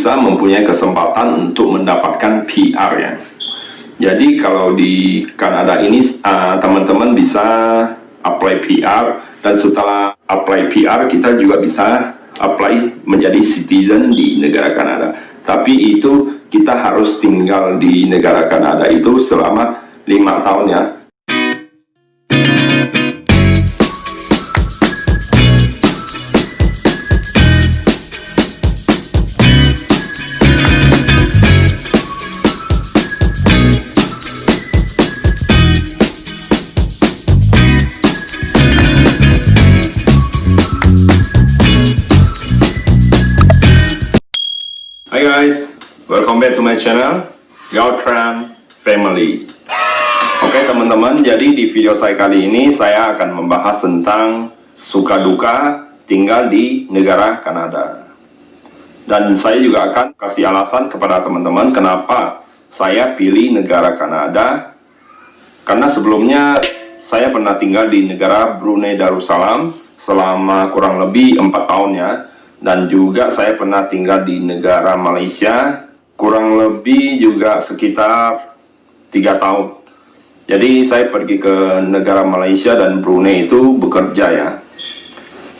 bisa mempunyai kesempatan untuk mendapatkan PR ya. Jadi kalau di Kanada ini teman-teman bisa apply PR, dan setelah apply PR kita juga bisa apply menjadi citizen di negara Kanada. Tapi itu kita harus tinggal di negara Kanada itu selama 5 tahun ya. Hi guys, welcome back to my channel, Gautran Family. Oke teman-teman, jadi di video saya kali ini saya akan membahas tentang suka duka tinggal di negara Kanada. Dan saya juga akan kasih alasan kepada teman-teman kenapa saya pilih negara Kanada. Karena sebelumnya saya pernah tinggal di negara Brunei Darussalam selama kurang lebih 4 tahun ya. Dan juga saya pernah tinggal di negara Malaysia kurang lebih juga sekitar 3 tahun. Jadi saya pergi ke negara Malaysia dan Brunei itu bekerja ya.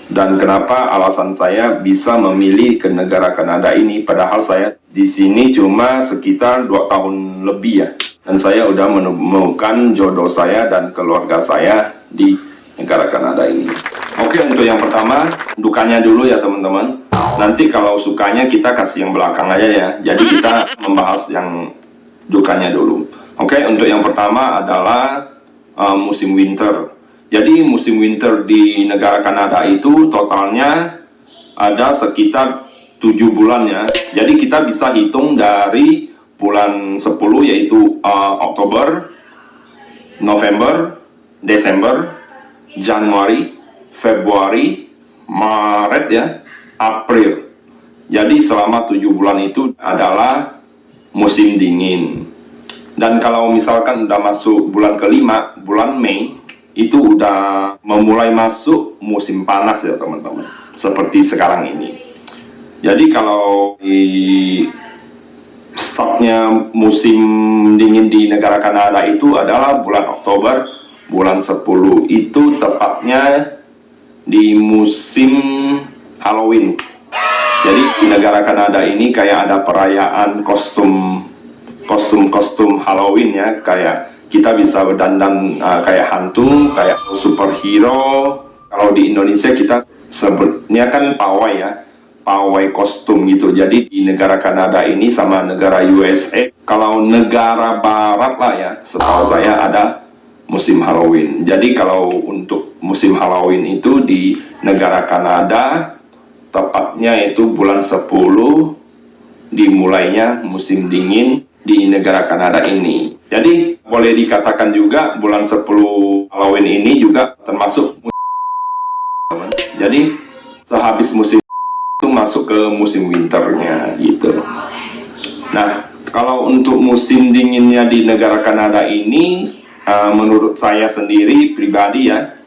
Dan kenapa alasan saya bisa memilih ke negara Kanada ini, padahal saya di sini cuma sekitar 2 tahun lebih ya. Dan saya udah menemukan jodoh saya dan keluarga saya di negara Kanada ini. Oke, untuk yang pertama, dukanya dulu ya teman-teman. Nanti kalau sukanya kita kasih yang belakang aja ya. Jadi kita membahas yang dukanya dulu. Oke, untuk yang pertama adalah musim winter. Jadi musim winter di negara Kanada itu totalnya ada sekitar 7 bulan ya. Jadi kita bisa hitung dari bulan 10 yaitu Oktober, November, Desember, Januari, Februari, Maret ya, April. Jadi selama 7 bulan itu adalah musim dingin. Dan kalau misalkan udah masuk bulan kelima, bulan Mei, itu udah memulai masuk musim panas ya teman-teman, seperti sekarang ini. Jadi kalau di startnya musim dingin di negara Kanada itu adalah bulan Oktober, bulan 10, itu tepatnya di musim Halloween. Jadi di negara Kanada ini kayak ada perayaan kostum Halloween ya, kayak kita bisa berdandan kayak hantu, kayak superhero. Kalau di Indonesia kita sebutnya kan pawai ya, pawai kostum gitu. Jadi di negara Kanada ini sama negara USA, kalau negara barat lah ya, setahu saya ada musim Halloween. Jadi kalau untuk musim Halloween itu di negara Kanada tepatnya itu bulan 10 dimulainya musim dingin di negara Kanada ini. Jadi boleh dikatakan juga bulan 10 Halloween ini juga termasuk musim. Jadi sehabis musim itu masuk ke musim winternya gitu. Nah, kalau untuk musim dinginnya di negara Kanada ini menurut saya sendiri pribadi ya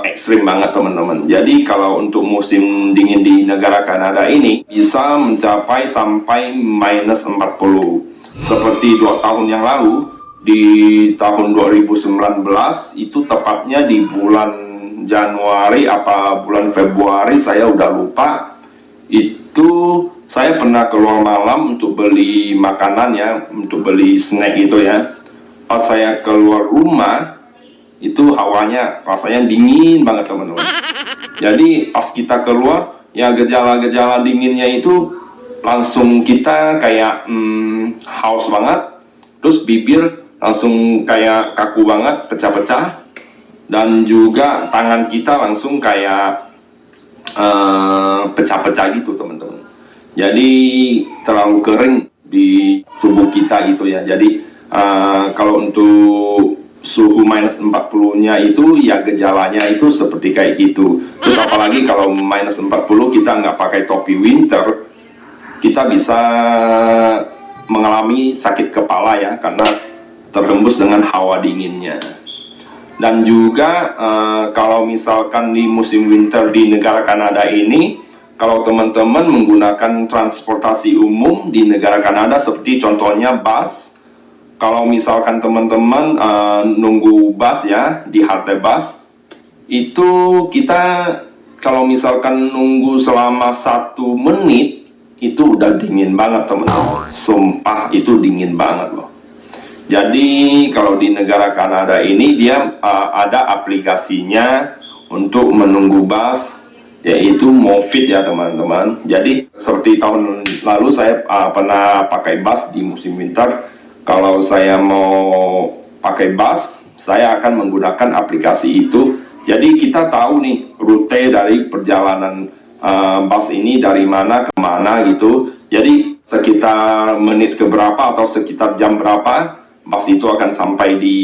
ekstrim banget teman-teman. Jadi kalau untuk musim dingin di negara Kanada ini bisa mencapai sampai minus 40. Seperti 2 tahun yang lalu, di tahun 2019 itu tepatnya di bulan Januari apa bulan Februari saya udah lupa. Itu saya pernah keluar malam untuk beli makanan ya, untuk beli snack gitu ya. Pas saya keluar rumah itu hawanya rasanya dingin banget teman-teman. Jadi pas kita keluar ya gejala-gejala dinginnya itu langsung kita kayak haus banget, terus bibir langsung kayak kaku banget, pecah-pecah, dan juga tangan kita langsung kayak pecah-pecah gitu teman-teman. Jadi terlalu kering di tubuh kita gitu ya. Jadi kalau untuk suhu minus 40 nya itu ya gejalanya itu seperti kayak gitu. Terus apalagi kalau minus 40 kita nggak pakai topi winter, kita bisa mengalami sakit kepala ya, karena terhembus dengan hawa dinginnya. Dan juga kalau misalkan di musim winter di negara Kanada ini, kalau teman-teman menggunakan transportasi umum di negara Kanada seperti contohnya bus. Kalau misalkan teman-teman nunggu bus ya di halte bus, itu kita kalau misalkan nunggu selama 1 menit itu udah dingin banget teman-teman. Sumpah itu dingin banget loh. Jadi kalau di negara Kanada ini dia ada aplikasinya untuk menunggu bus, yaitu Movit ya teman-teman. Jadi seperti tahun lalu saya pernah pakai bus di musim winter. Kalau saya mau pakai bus, saya akan menggunakan aplikasi itu. Jadi kita tahu nih rute dari perjalanan bus ini dari mana ke mana gitu. Jadi sekitar menit keberapa atau sekitar jam berapa bus itu akan sampai di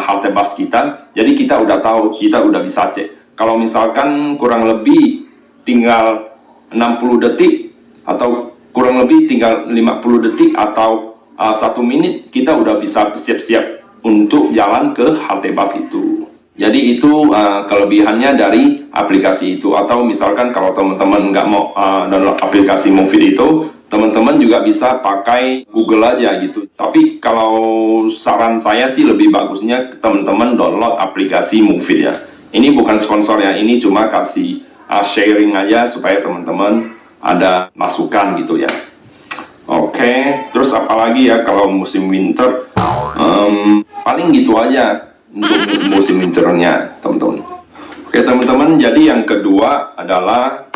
halte bus kita. Jadi kita udah tahu, kita udah bisa cek. Kalau misalkan kurang lebih tinggal 60 detik atau kurang lebih tinggal 50 detik atau 1 menit, kita udah bisa siap-siap untuk jalan ke halte bus itu. Jadi itu kelebihannya dari aplikasi itu. Atau misalkan kalau teman-teman nggak mau download aplikasi Movit itu, teman-teman juga bisa pakai Google aja gitu. Tapi kalau saran saya sih lebih bagusnya teman-teman download aplikasi Movit ya. Ini bukan sponsor ya, ini cuma kasih sharing aja supaya teman-teman ada masukan gitu ya. Oke, terus apalagi ya kalau musim winter, paling gitu aja untuk musim winternya teman-teman. Oke teman-teman, jadi yang kedua adalah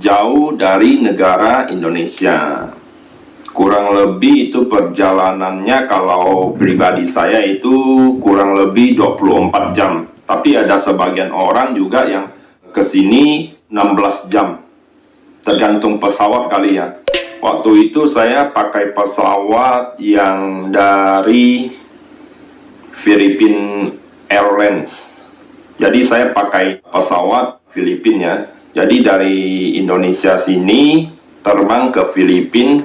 jauh dari negara Indonesia. Kurang lebih itu perjalanannya kalau pribadi saya itu kurang lebih 24 jam. Tapi ada sebagian orang juga yang kesini 16 jam. Tergantung pesawat kali ya. Waktu itu saya pakai pesawat yang dari Philippine Airlines. Jadi saya pakai pesawat Filipina ya. Jadi dari Indonesia sini terbang ke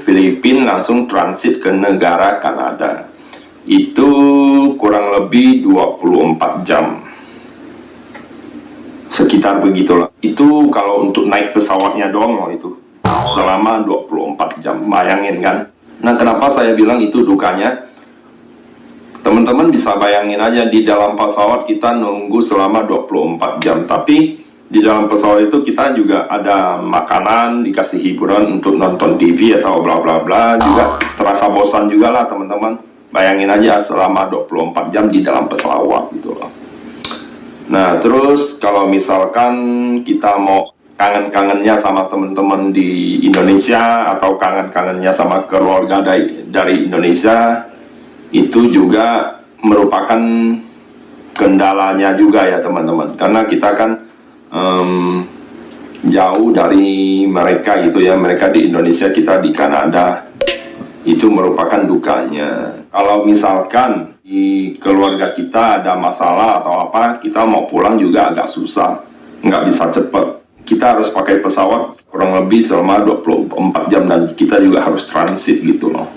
Filipina langsung transit ke negara Kanada. Itu kurang lebih 24 jam. Sekitar begitulah. Itu kalau untuk naik pesawatnya doang loh itu. Selama 24 jam. Bayangin kan. Nah, kenapa saya bilang itu dukanya? Teman-teman bisa bayangin aja di dalam pesawat kita nunggu selama 24 jam. Tapi di dalam pesawat itu kita juga ada makanan, dikasih hiburan untuk nonton TV atau bla bla bla. Juga terasa bosan juga lah teman-teman. Bayangin aja selama 24 jam di dalam pesawat gitu loh. Nah, terus kalau misalkan kita mau kangen-kangennya sama teman-teman di Indonesia atau kangen-kangennya sama keluarga dari Indonesia, itu juga merupakan kendalanya juga ya teman-teman. Karena kita kan jauh dari mereka gitu ya. Mereka di Indonesia, kita di Kanada. Itu merupakan dukanya. Kalau misalkan di keluarga kita ada masalah atau apa, kita mau pulang juga agak susah, nggak bisa cepet. Kita harus pakai pesawat kurang lebih selama 24 jam dan kita juga harus transit gitu loh.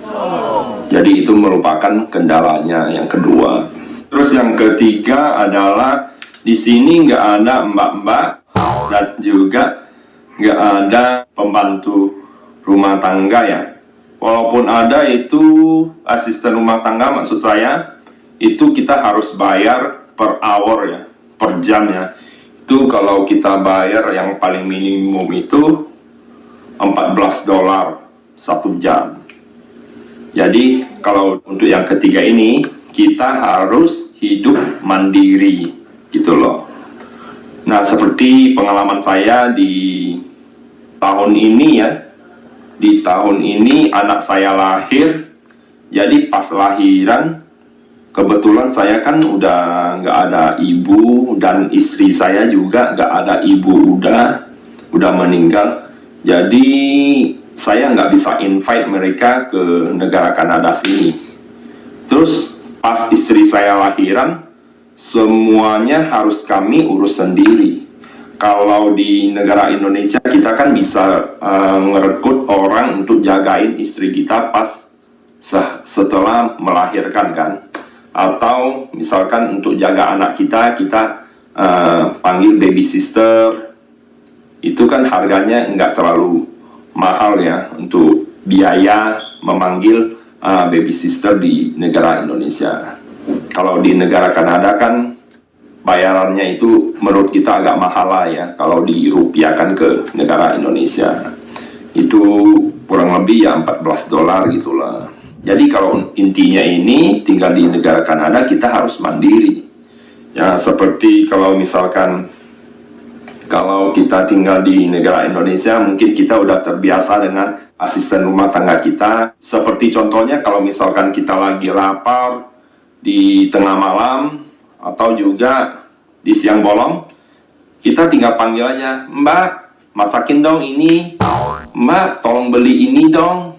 Jadi itu merupakan kendalanya yang kedua. Terus yang ketiga adalah di sini nggak ada mbak-mbak dan juga nggak ada pembantu rumah tangga ya. Walaupun ada itu asisten rumah tangga, maksud saya itu kita harus bayar per hour ya, per jam ya. Itu kalau kita bayar yang paling minimum itu $14 1 jam. Jadi kalau untuk yang ketiga ini kita harus hidup mandiri gitu loh. Nah, seperti pengalaman saya di tahun ini ya. Di tahun ini anak saya lahir. Jadi pas lahiran kebetulan saya kan udah nggak ada ibu, dan istri saya juga nggak ada ibu, udah meninggal. Jadi saya nggak bisa invite mereka ke negara Kanada sini. Terus pas istri saya lahiran, semuanya harus kami urus sendiri. Kalau di negara Indonesia kita kan bisa ngerekrut orang untuk jagain istri kita pas setelah melahirkan kan. Atau misalkan untuk jaga anak kita panggil baby sister itu kan harganya nggak terlalu mahal ya untuk biaya memanggil baby sister di negara Indonesia. Kalau di negara Kanada kan bayarannya itu menurut kita agak mahal lah ya, kalau dirupiahkan ke negara Indonesia itu kurang lebih ya $14 gitulah. Jadi kalau intinya ini tinggal di negara Kanada kita harus mandiri ya, seperti kalau misalkan kalau kita tinggal di negara Indonesia mungkin kita udah terbiasa dengan asisten rumah tangga kita. Seperti contohnya kalau misalkan kita lagi lapar di tengah malam atau juga di siang bolong, kita tinggal panggil aja, "Mbak, masakin dong ini, Mbak, tolong beli ini dong."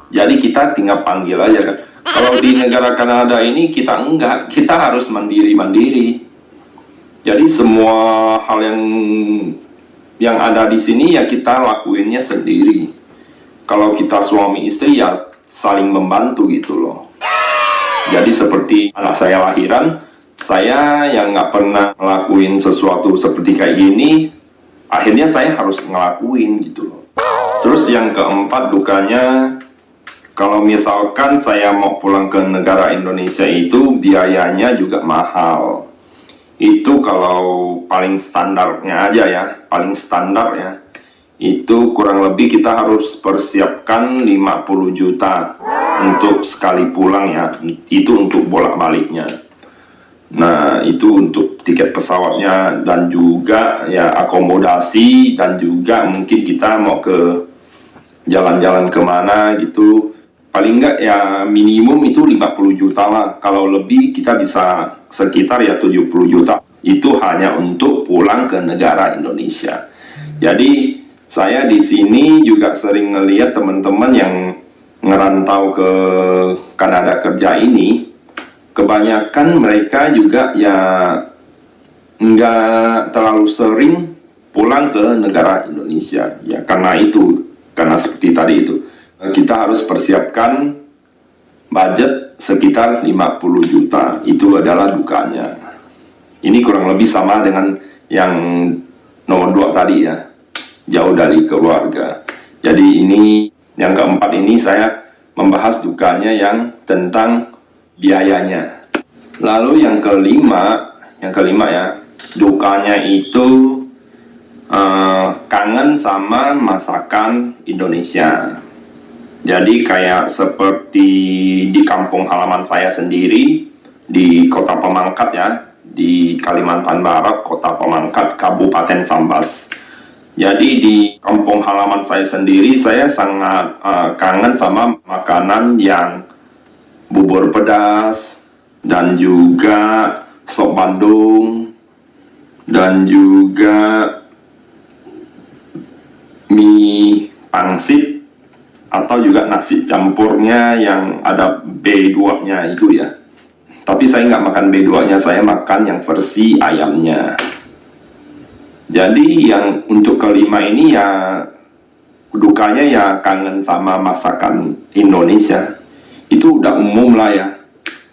Jadi kita tinggal panggil aja kan. Kalau di negara Kanada ini kita enggak, kita harus mandiri-mandiri. Jadi semua hal yang ada di sini ya kita lakuinnya sendiri. Kalau kita suami istri ya saling membantu gitu loh. Jadi seperti anak saya lahiran, saya yang nggak pernah ngelakuin sesuatu seperti kayak gini, akhirnya saya harus ngelakuin gitu loh. Terus yang keempat dukanya, kalau misalkan saya mau pulang ke negara Indonesia itu biayanya juga mahal. Itu kalau paling standarnya aja ya, paling standar ya, itu kurang lebih kita harus persiapkan 50 juta untuk sekali pulang ya, itu untuk bolak-baliknya. Nah itu untuk tiket pesawatnya dan juga ya akomodasi, dan juga mungkin kita mau ke jalan-jalan kemana gitu, paling enggak ya minimum itu 50 juta lah. Kalau lebih kita bisa sekitar ya 70 juta. Itu hanya untuk pulang ke negara Indonesia. Jadi saya di sini juga sering ngelihat teman-teman yang ngerantau ke Kanada kerja ini, kebanyakan mereka juga ya nggak terlalu sering pulang ke negara Indonesia ya, karena seperti tadi itu kita harus persiapkan budget sekitar 50 juta. Itu adalah dukanya. Ini kurang lebih sama dengan yang nomor 2 tadi ya, jauh dari keluarga. Jadi ini yang keempat ini saya membahas dukanya yang tentang biayanya. Lalu yang kelima ya, dukanya itu kangen sama masakan Indonesia. Jadi kayak seperti di kampung halaman saya sendiri di Kota Pemangkat ya, di Kalimantan Barat, Kota Pemangkat, Kabupaten Sambas. Jadi di kampung halaman saya sendiri, saya sangat kangen sama makanan yang bubur pedas, dan juga sop Bandung, dan juga mie pangsit, atau juga nasi campurnya yang ada B2-nya itu ya. Tapi saya nggak makan B2-nya, saya makan yang versi ayamnya. Jadi yang untuk kelima ini ya dukanya ya kangen sama masakan Indonesia. Itu udah umum lah ya.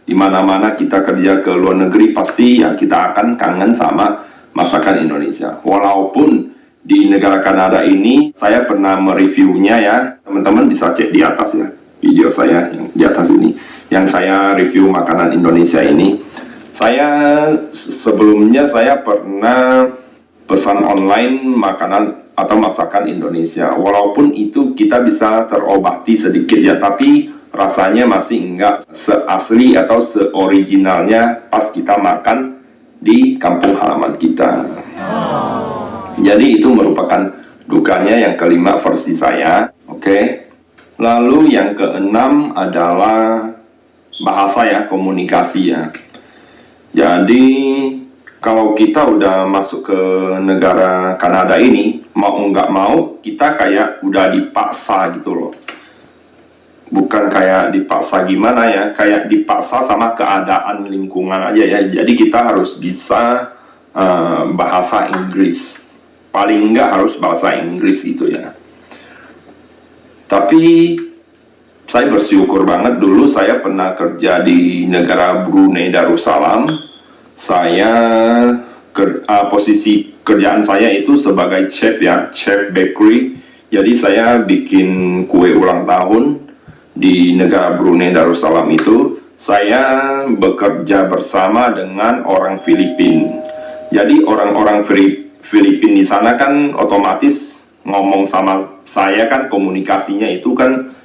Dimana-mana kita kerja ke luar negeri pasti ya kita akan kangen sama masakan Indonesia. Walaupun di negara Kanada ini saya pernah mereviewnya ya, teman-teman bisa cek di atas ya, video saya yang di atas ini, yang saya review makanan Indonesia ini. Saya sebelumnya saya pernah pesan online makanan atau masakan Indonesia. Walaupun itu kita bisa terobati sedikit ya, tapi rasanya masih enggak seasli atau seoriginalnya pas kita makan di kampung halaman kita. Jadi itu merupakan dukanya yang kelima versi saya. Oke. Lalu yang keenam adalah bahasa ya, komunikasi ya. Jadi kalau kita udah masuk ke negara Kanada ini, mau nggak mau kita kayak udah dipaksa gitu loh. Bukan kayak dipaksa gimana ya, kayak dipaksa sama keadaan lingkungan aja ya. Jadi kita harus bisa bahasa Inggris. Paling nggak harus bahasa Inggris gitu ya. Tapi saya bersyukur banget, dulu saya pernah kerja di negara Brunei Darussalam. Saya posisi kerjaan saya itu sebagai chef ya, chef bakery. Jadi saya bikin kue ulang tahun di negara Brunei Darussalam itu. Saya bekerja bersama dengan orang Filipina. Jadi orang-orang Filipina di sana kan otomatis ngomong sama saya kan, komunikasinya itu kan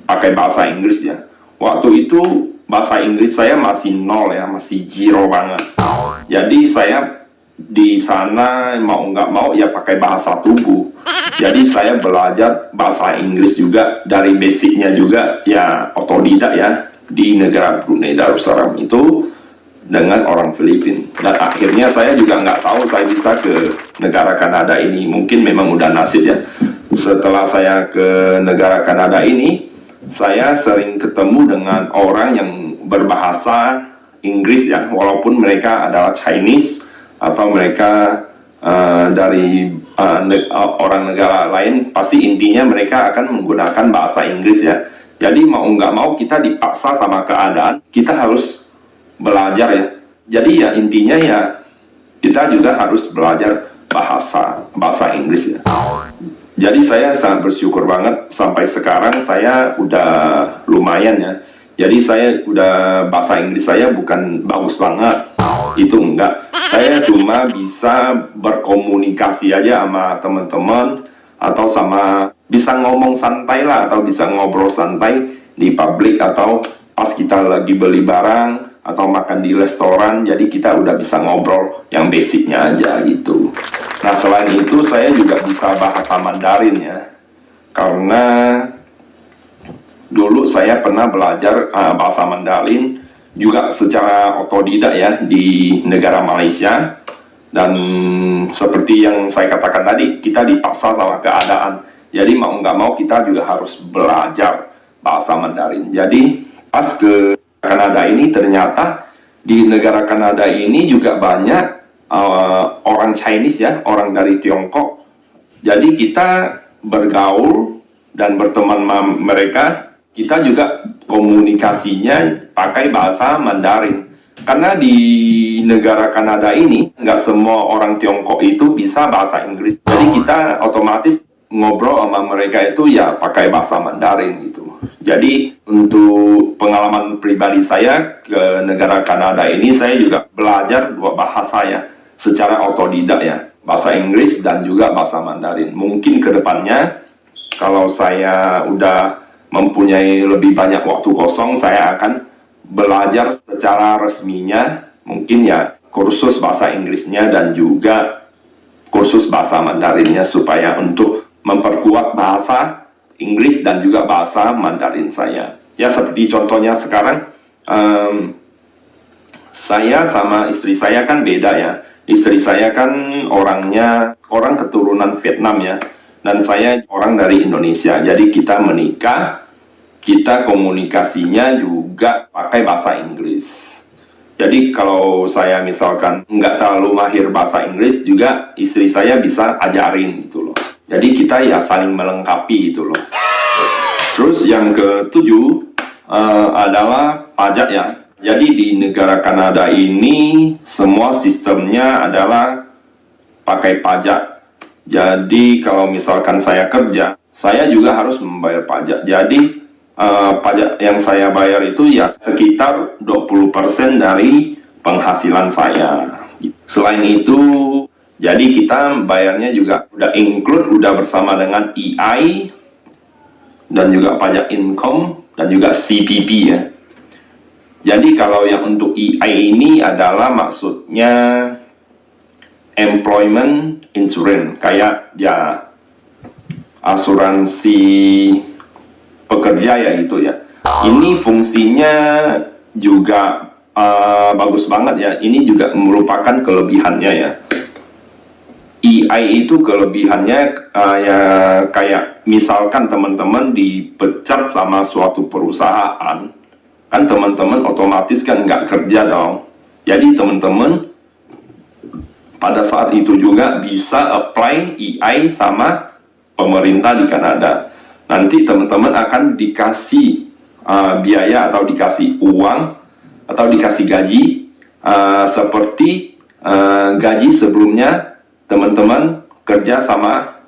pakai bahasa Inggris ya. Waktu itu bahasa Inggris saya masih nol ya, masih zero banget. Jadi saya di sana mau nggak mau ya pakai bahasa tubuh. Jadi saya belajar bahasa Inggris juga dari basicnya juga ya, otodidak ya, di negara Brunei Darussalam itu dengan orang Filipina. Dan akhirnya saya juga nggak tahu saya bisa ke negara Kanada ini. Mungkin memang udah nasib ya. Setelah saya ke negara Kanada ini, saya sering ketemu dengan orang yang berbahasa Inggris ya, walaupun mereka adalah Chinese atau mereka dari orang negara lain, pasti intinya mereka akan menggunakan bahasa Inggris ya. Jadi mau nggak mau kita dipaksa sama keadaan, kita harus belajar ya. Jadi ya intinya ya kita juga harus belajar bahasa Inggris ya. Jadi saya sangat bersyukur banget sampai sekarang saya udah lumayan ya. Jadi saya udah, bahasa Inggris saya bukan bagus banget, itu enggak. Saya cuma bisa berkomunikasi aja sama teman-teman, atau sama bisa ngomong santai lah, atau bisa ngobrol santai di publik, atau pas kita lagi beli barang atau makan di restoran. Jadi kita udah bisa ngobrol yang basicnya aja gitu. Nah selain itu saya juga bisa bahasa Mandarin ya, karena dulu saya pernah belajar bahasa Mandarin juga secara otodidak ya di negara Malaysia. Dan seperti yang saya katakan tadi, kita dipaksa sama keadaan. Jadi mau nggak mau kita juga harus belajar bahasa Mandarin. Jadi pas ke Kanada ini, ternyata di negara Kanada ini juga banyak orang Chinese ya, orang dari Tiongkok. Jadi kita bergaul dan berteman sama mereka, kita juga komunikasinya pakai bahasa Mandarin. Karena di negara Kanada ini nggak semua orang Tiongkok itu bisa bahasa Inggris. Jadi kita otomatis ngobrol sama mereka itu ya pakai bahasa Mandarin gitu. Jadi untuk pengalaman pribadi saya ke negara Kanada ini, saya juga belajar dua bahasa ya, secara otodidak ya, bahasa Inggris dan juga bahasa Mandarin. Mungkin kedepannya kalau saya udah mempunyai lebih banyak waktu kosong, saya akan belajar secara resminya, mungkin ya kursus bahasa Inggrisnya dan juga kursus bahasa Mandarinnya, supaya untuk memperkuat bahasa Inggris dan juga bahasa Mandarin saya. Ya seperti contohnya sekarang, saya sama istri saya kan beda ya. Istri saya kan orang keturunan Vietnam ya, dan saya orang dari Indonesia. Jadi kita menikah, kita komunikasinya juga pakai bahasa Inggris. Jadi kalau saya misalkan nggak terlalu mahir bahasa Inggris, juga istri saya bisa ajarin gitu loh. Jadi kita ya saling melengkapi gitu loh. Terus yang ketujuh adalah pajak ya. Jadi di negara Kanada ini semua sistemnya adalah pakai pajak. Jadi kalau misalkan saya kerja, saya juga harus membayar pajak. Jadi pajak yang saya bayar itu ya sekitar 20% dari penghasilan saya. Selain itu, jadi kita bayarnya juga udah include, udah bersama dengan EI dan juga pajak income dan juga CPP ya. Jadi kalau yang untuk EI ini adalah maksudnya employment insurance, kayak ya asuransi pekerja ya gitu ya. Ini fungsinya juga bagus banget ya. Ini juga merupakan kelebihannya ya. EI itu kelebihannya ya kayak misalkan teman-teman dipecat sama suatu perusahaan, kan teman-teman otomatis kan nggak kerja dong. Jadi teman-teman pada saat itu juga bisa apply EI sama pemerintah di Kanada. Nanti teman-teman akan dikasih biaya atau dikasih uang atau dikasih gaji seperti gaji sebelumnya teman-teman kerja sama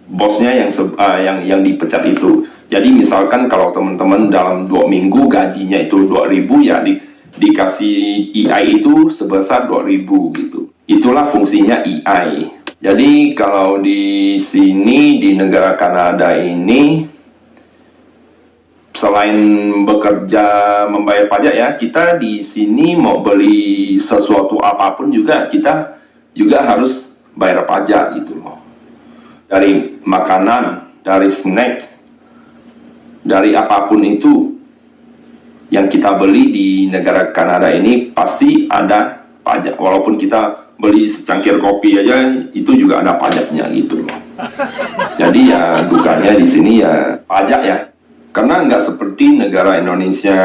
bosnya yang dipecat itu. Jadi misalkan kalau teman-teman dalam 2 minggu gajinya itu 2.000, ya dikasih EI itu sebesar 2.000 gitu. Itulah fungsinya EI. Jadi kalau di sini di negara Kanada ini, selain bekerja membayar pajak ya, kita di sini mau beli sesuatu apapun juga kita juga harus bayar pajak gitu loh. Dari makanan, dari snack, dari apapun itu yang kita beli di negara Kanada ini pasti ada pajak. Walaupun kita beli secangkir kopi aja itu juga ada pajaknya gitu loh. Jadi ya dukanya di sini ya pajak ya. Karena nggak seperti negara Indonesia,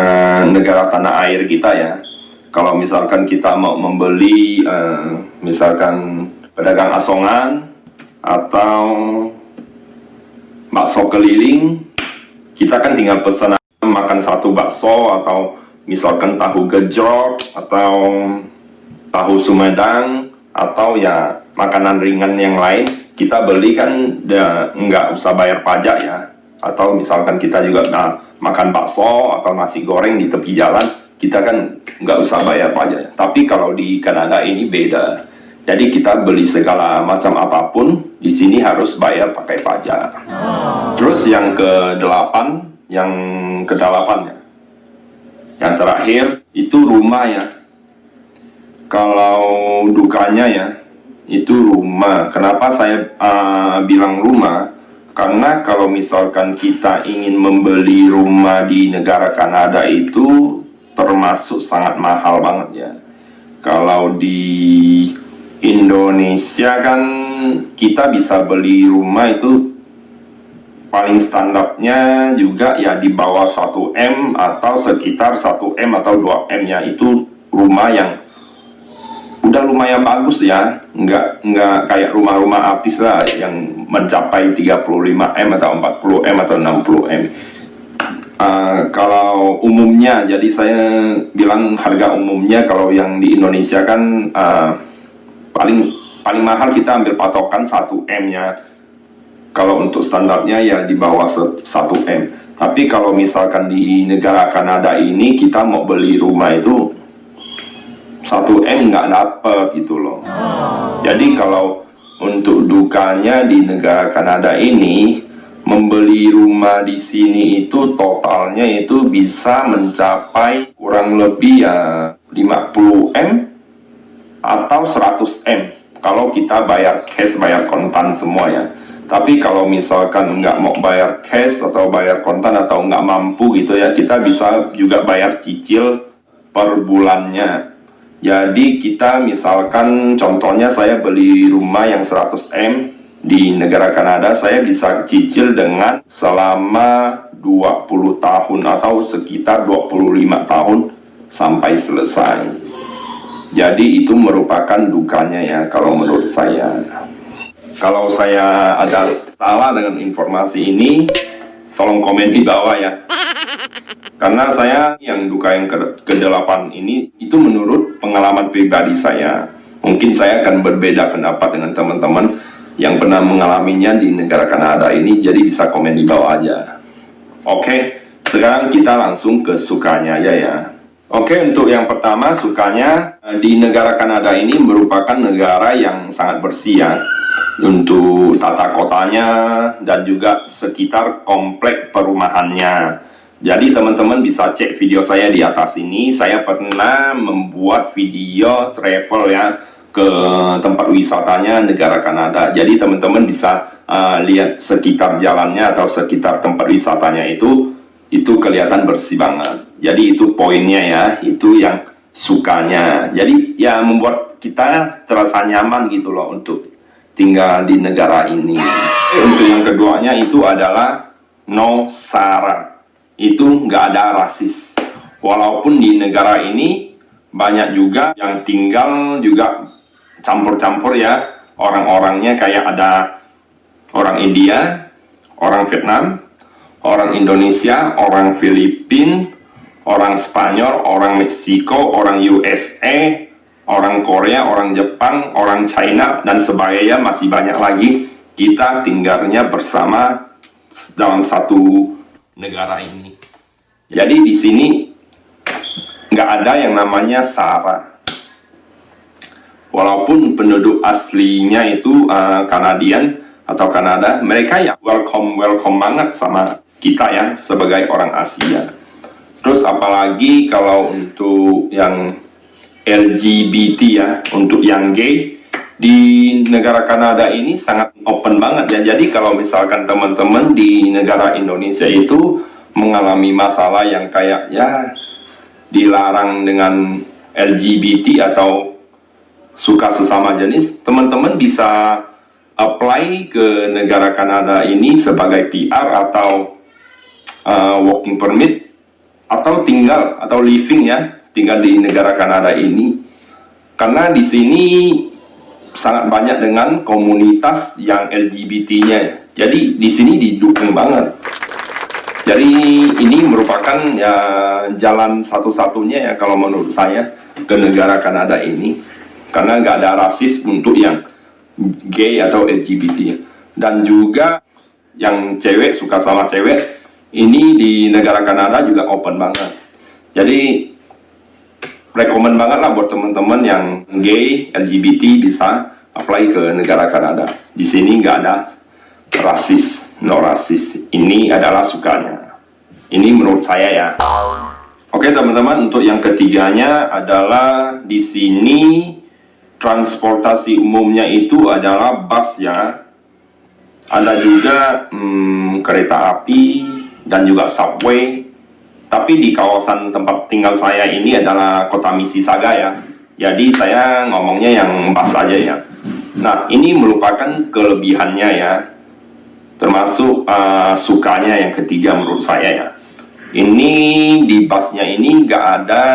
negara tanah air kita ya. Kalau misalkan kita mau membeli misalkan pedagang asongan atau bakso keliling, kita kan tinggal pesan makan satu bakso atau misalkan tahu gejrot atau tahu Sumedang atau ya makanan ringan yang lain, kita beli kan nggak usah bayar pajak ya. Atau misalkan kita juga makan bakso atau nasi goreng di tepi jalan, kita kan nggak usah bayar pajak. Tapi kalau di Kanada ini beda. Jadi kita beli segala macam apapun di sini harus bayar pakai pajak. Terus yang ke-8 ya. Yang terakhir itu rumah ya. Kalau dukanya ya itu rumah. Kenapa saya bilang rumah? Karena kalau misalkan kita ingin membeli rumah di negara Kanada itu termasuk sangat mahal banget ya. Kalau di Indonesia kan kita bisa beli rumah itu paling standarnya juga ya di bawah 1M atau sekitar 1M atau 2M ya. Itu rumah yang udah lumayan bagus ya, nggak kayak rumah-rumah artis lah yang mencapai 35M atau 40M atau 60M. Kalau umumnya, jadi saya bilang harga umumnya kalau yang di Indonesia kan paling mahal kita ambil patokan 1M ya. Kalau untuk standarnya ya di bawah 1M. Tapi kalau misalkan di negara Kanada ini kita mau beli rumah itu 1M nggak dapet gitu loh. Jadi kalau untuk dukanya di negara Kanada ini, membeli rumah di sini itu totalnya itu bisa mencapai kurang lebih ya 50M atau 100M kalau kita bayar cash, bayar kontan semua ya. Tapi kalau misalkan nggak mau bayar cash atau bayar kontan atau nggak mampu gitu ya, kita bisa juga bayar cicil per bulannya. Jadi kita misalkan contohnya saya beli rumah yang 100M di negara Kanada, saya bisa cicil dengan selama 20 tahun atau sekitar 25 tahun sampai selesai. Jadi itu merupakan dukanya ya kalau menurut saya. Kalau saya ada salah dengan informasi ini, tolong komen di bawah ya. Karena saya yang duka yang ke-8 ini itu menurut pengalaman pribadi saya. Mungkin saya akan berbeda pendapat dengan teman-teman yang pernah mengalaminya di negara Kanada ini, jadi bisa komen di bawah aja. Oke, sekarang kita langsung ke sukanya aja ya. Oke, untuk yang pertama sukanya, di negara Kanada ini merupakan negara yang sangat bersih ya. Untuk tata kotanya dan juga sekitar komplek perumahannya. Jadi teman-teman bisa cek video saya di atas ini. Saya pernah membuat video travel ya ke tempat wisatanya negara Kanada. Jadi teman-teman bisa lihat sekitar jalannya atau sekitar tempat wisatanya itu kelihatan bersih banget. Jadi itu poinnya ya, itu yang sukanya. Jadi ya membuat kita terasa nyaman gitu loh untuk tinggal di negara ini. Untuk yang keduanya itu adalah no sara. Itu nggak ada rasis. Walaupun di negara ini banyak juga yang tinggal juga campur-campur ya, orang-orangnya kayak ada orang India, orang Vietnam, orang Indonesia, orang Filipina, orang Spanyol, orang Meksiko, orang USA, orang Korea, orang Jepang, orang China, dan sebagainya, masih banyak lagi. Kita tinggalnya bersama dalam satu negara ini. Jadi di sini nggak ada yang namanya SARA. Walaupun penduduk aslinya itu Kanadian atau Kanada, mereka ya welcome banget sama kita ya sebagai orang Asia. Terus apalagi kalau untuk yang LGBT ya, untuk yang gay di negara Kanada ini sangat open banget ya. Jadi kalau misalkan teman-teman di negara Indonesia itu mengalami masalah yang kayak ya dilarang dengan LGBT atau suka sesama jenis, teman-teman bisa apply ke negara Kanada ini sebagai PR atau working permit, atau tinggal atau living ya, tinggal di negara Kanada ini. Karena di sini sangat banyak dengan komunitas yang LGBT-nya. Jadi di sini didukung banget. Jadi ini merupakan ya jalan satu-satunya ya kalau menurut saya ke negara Kanada ini. Karena nggak ada rasis untuk yang gay atau LGBT. Dan juga yang cewek suka sama cewek, ini di negara Kanada juga open banget. Jadi rekomen banget lah buat teman-teman yang gay, LGBT bisa apply ke negara Kanada. Di sini nggak ada rasis, no rasis. Ini adalah sukanya. Ini menurut saya ya. Oke teman-teman, untuk yang ketiganya adalah di sini transportasi umumnya itu adalah bus ya. Ada juga kereta api dan juga subway. Tapi di kawasan tempat tinggal saya ini adalah kota Mississauga ya. Jadi saya ngomongnya yang bus aja ya. Nah ini merupakan kelebihannya ya. Termasuk sukanya yang ketiga menurut saya ya. Ini di busnya ini nggak ada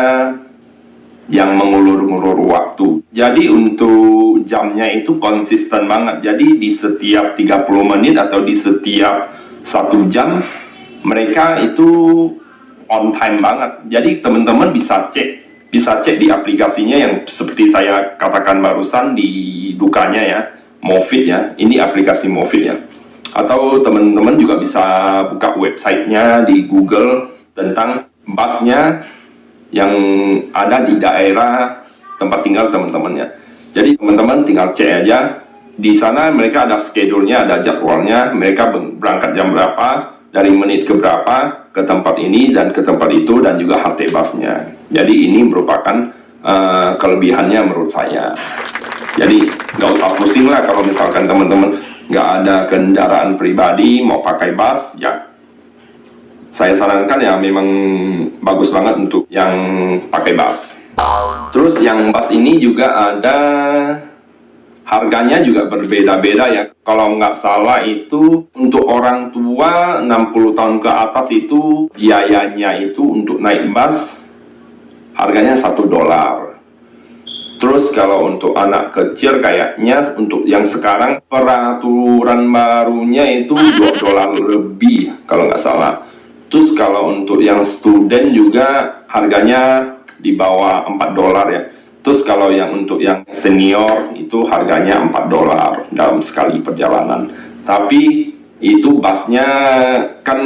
yang mengulur-ngulur waktu. Jadi untuk jamnya itu konsisten banget. Jadi di setiap 30 menit atau di setiap 1 jam mereka itu on time banget. Jadi teman-teman bisa cek di aplikasinya yang seperti saya katakan barusan di dukanya ya, Movit ya. Ini aplikasi Movit ya. Atau teman-teman juga bisa buka websitenya di Google tentang busnya yang ada di daerah tempat tinggal teman-temannya. Jadi teman-teman tinggal cek aja. Di sana mereka ada schedule-nya, ada jadwalnya. Mereka berangkat jam berapa, dari menit ke berapa ke tempat ini dan ke tempat itu, dan juga halte busnya. Jadi ini merupakan kelebihannya menurut saya. Jadi nggak usah pusing lah kalau misalkan teman-teman nggak ada kendaraan pribadi mau pakai bus ya. Saya sarankan ya memang bagus banget untuk yang pakai bus. Terus yang bus ini juga ada harganya juga berbeda-beda ya. Kalau nggak salah itu untuk orang tua 60 tahun ke atas itu biayanya itu untuk naik bus harganya $1. Terus kalau untuk anak kecil kayaknya untuk yang sekarang peraturan barunya itu $2 lebih kalau nggak salah. Terus kalau untuk yang student juga harganya di bawah $4 ya. Terus kalau yang untuk yang senior itu harganya $4 dalam sekali perjalanan. Tapi itu busnya kan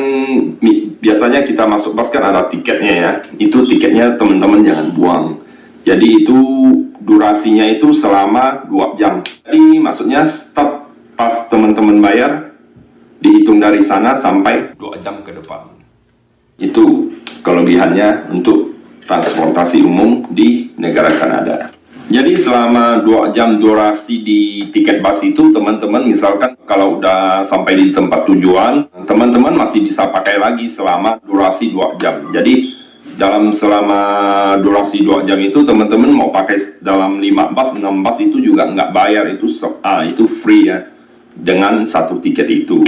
biasanya kita masuk bus kan ada tiketnya ya. Itu tiketnya teman-teman jangan buang. Jadi itu durasinya itu selama 2 jam. Jadi maksudnya stop pas teman-teman bayar dihitung dari sana sampai 2 jam ke depan. Itu kelebihannya untuk transportasi umum di negara Kanada. Jadi selama 2 jam durasi di tiket bus itu teman-teman misalkan kalau udah sampai di tempat tujuan, teman-teman masih bisa pakai lagi selama durasi 2 jam. Jadi selama durasi 2 jam itu teman-teman mau pakai dalam 5 bus, 6 bus itu juga nggak bayar, itu free ya dengan satu tiket itu.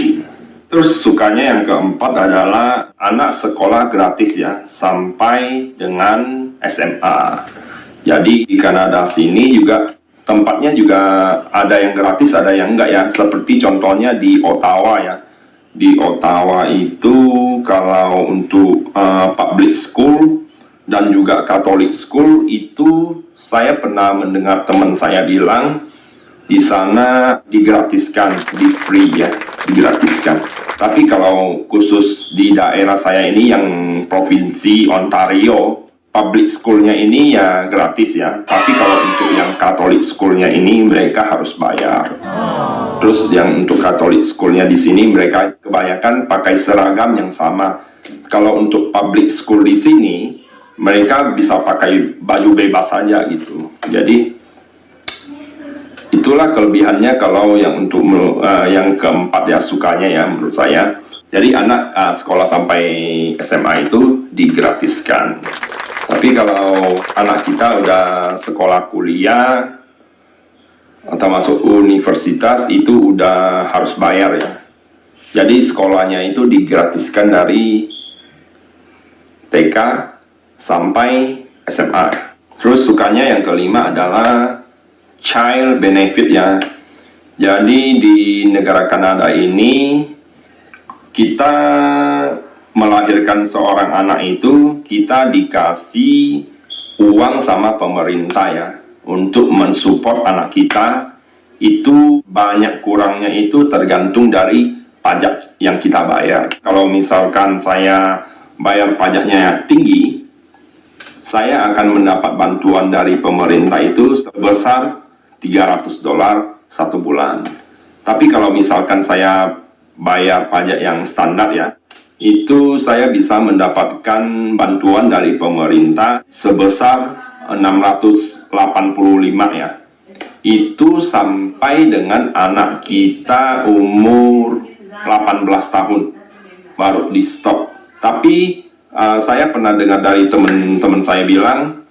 Terus sukanya yang keempat adalah anak sekolah gratis ya sampai dengan SMA. Jadi di Kanada sini juga tempatnya juga ada yang gratis, ada yang enggak ya. Seperti contohnya di Ottawa ya. Di Ottawa itu kalau untuk public school dan juga Catholic school itu saya pernah mendengar teman saya bilang di sana digratiskan, di free ya, digratiskan. Tapi kalau khusus di daerah saya ini yang provinsi Ontario, public schoolnya ini ya gratis ya. Tapi kalau untuk yang Catholic schoolnya ini mereka harus bayar. Terus yang untuk Catholic schoolnya di sini mereka kebanyakan pakai seragam yang sama. Kalau untuk public school di sini mereka bisa pakai baju bebas saja gitu. Jadi itulah kelebihannya kalau yang untuk yang keempat ya, sukanya ya menurut saya. Jadi anak sekolah sampai SMA itu digratiskan. Tapi kalau anak kita udah sekolah kuliah atau masuk universitas itu udah harus bayar ya. Jadi sekolahnya itu digratiskan dari TK sampai SMA. Terus sukanya yang kelima adalah child benefit ya. Jadi di negara Kanada ini kita melahirkan seorang anak itu kita dikasih uang sama pemerintah ya untuk mensupport anak kita. Itu banyak kurangnya itu tergantung dari pajak yang kita bayar. Kalau misalkan saya bayar pajaknya tinggi, saya akan mendapat bantuan dari pemerintah itu sebesar $300 satu bulan. Tapi kalau misalkan saya bayar pajak yang standar ya, itu saya bisa mendapatkan bantuan dari pemerintah sebesar 685 ya. Itu sampai dengan anak kita umur 18 tahun baru di stop. Tapi saya pernah dengar dari teman-teman saya bilang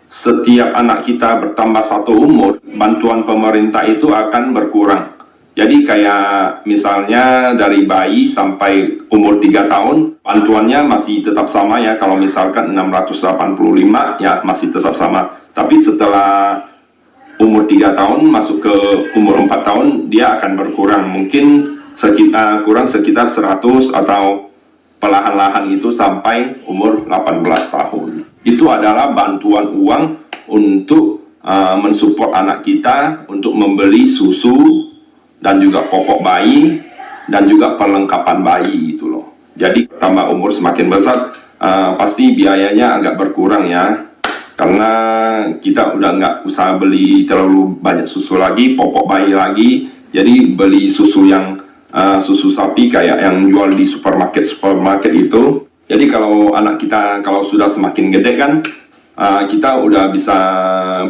setiap anak kita bertambah satu umur, bantuan pemerintah itu akan berkurang. Jadi kayak misalnya dari bayi sampai umur 3 tahun, bantuannya masih tetap sama ya. Kalau misalkan 685 ya masih tetap sama. Tapi setelah umur 3 tahun masuk ke umur 4 tahun, dia akan berkurang. Mungkin kurang sekitar 100 atau perlahan-lahan itu sampai umur 18 tahun. Itu adalah bantuan uang untuk mensupport anak kita untuk membeli susu dan juga popok bayi dan juga perlengkapan bayi itu loh. Jadi tambah umur semakin besar pasti biayanya agak berkurang ya. Karena kita udah nggak usah beli terlalu banyak susu lagi, popok bayi lagi. Jadi beli susu yang susu sapi kayak yang jual di supermarket itu. Jadi kalau anak kita kalau sudah semakin gede kan kita udah bisa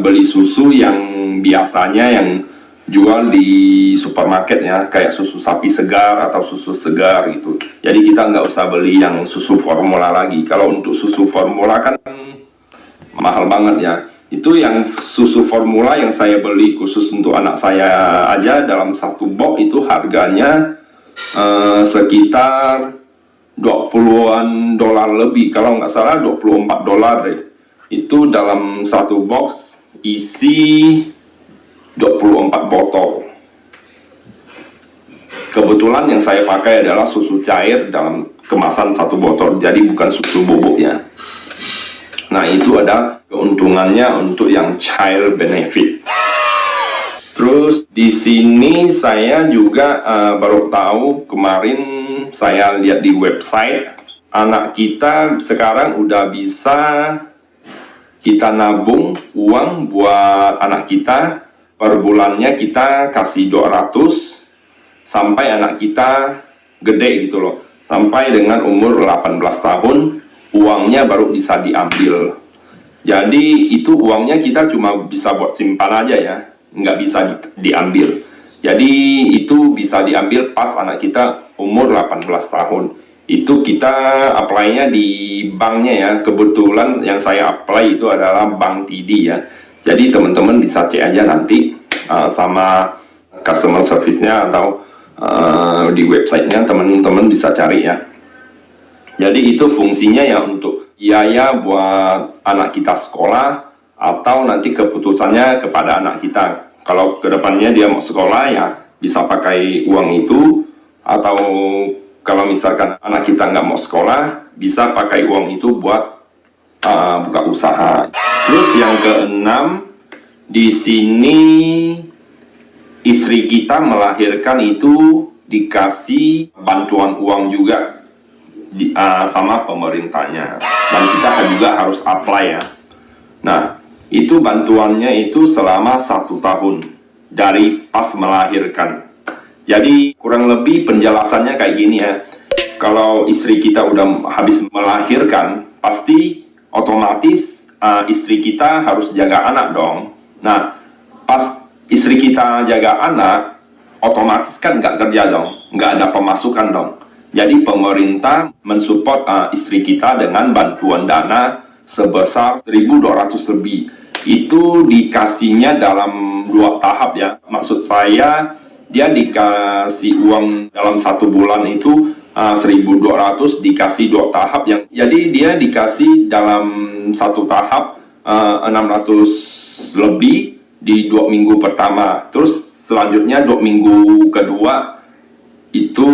beli susu yang biasanya yang jual di supermarket ya, kayak susu sapi segar atau susu segar gitu. Jadi kita nggak usah beli yang susu formula lagi. Kalau untuk susu formula kan mahal banget ya. Itu yang susu formula yang saya beli khusus untuk anak saya aja dalam satu box itu harganya sekitar $20 lebih, kalau nggak salah $24 deh. Itu dalam satu box isi 24 botol. Kebetulan yang saya pakai adalah susu cair dalam kemasan satu botol, jadi bukan susu bubuk ya. Nah itu ada keuntungannya untuk yang child benefit. Terus di sini saya juga baru tahu kemarin saya lihat di website, anak kita sekarang udah bisa kita nabung uang buat anak kita. Per bulannya kita kasih 200 sampai anak kita gede gitu loh. Sampai dengan umur 18 tahun uangnya baru bisa diambil. Jadi itu uangnya kita cuma bisa buat simpan aja ya, nggak bisa diambil. Jadi itu bisa diambil pas anak kita umur 18 tahun. Itu kita apply-nya di banknya ya. Kebetulan yang saya apply itu adalah Bank TD ya. Jadi teman-teman bisa cek aja nanti sama customer service-nya atau di website-nya teman-teman bisa cari ya. Jadi itu fungsinya ya untuk biaya buat anak kita sekolah atau nanti keputusannya kepada anak kita. Kalau kedepannya dia mau sekolah ya bisa pakai uang itu, atau kalau misalkan anak kita nggak mau sekolah bisa pakai uang itu buat buka usaha. Terus yang keenam, di sini istri kita melahirkan itu dikasih bantuan uang juga sama pemerintahnya, dan kita juga harus apply ya. Nah, itu bantuannya itu selama 1 tahun dari pas melahirkan. Jadi kurang lebih penjelasannya kayak gini ya. Kalau istri kita udah habis melahirkan, pasti otomatis istri kita harus jaga anak dong. Nah, pas istri kita jaga anak, otomatis kan nggak kerja dong, nggak ada pemasukan dong. Jadi pemerintah mensupport istri kita dengan bantuan dana sebesar 1.200 lebih. Itu dikasihnya dalam 2 tahap ya. Maksud saya, dia dikasih uang dalam 1 bulan itu 1.200 dikasih 2 tahap yang, jadi dia dikasih dalam 1 tahap 600 lebih di 2 minggu pertama. Terus selanjutnya 2 minggu kedua itu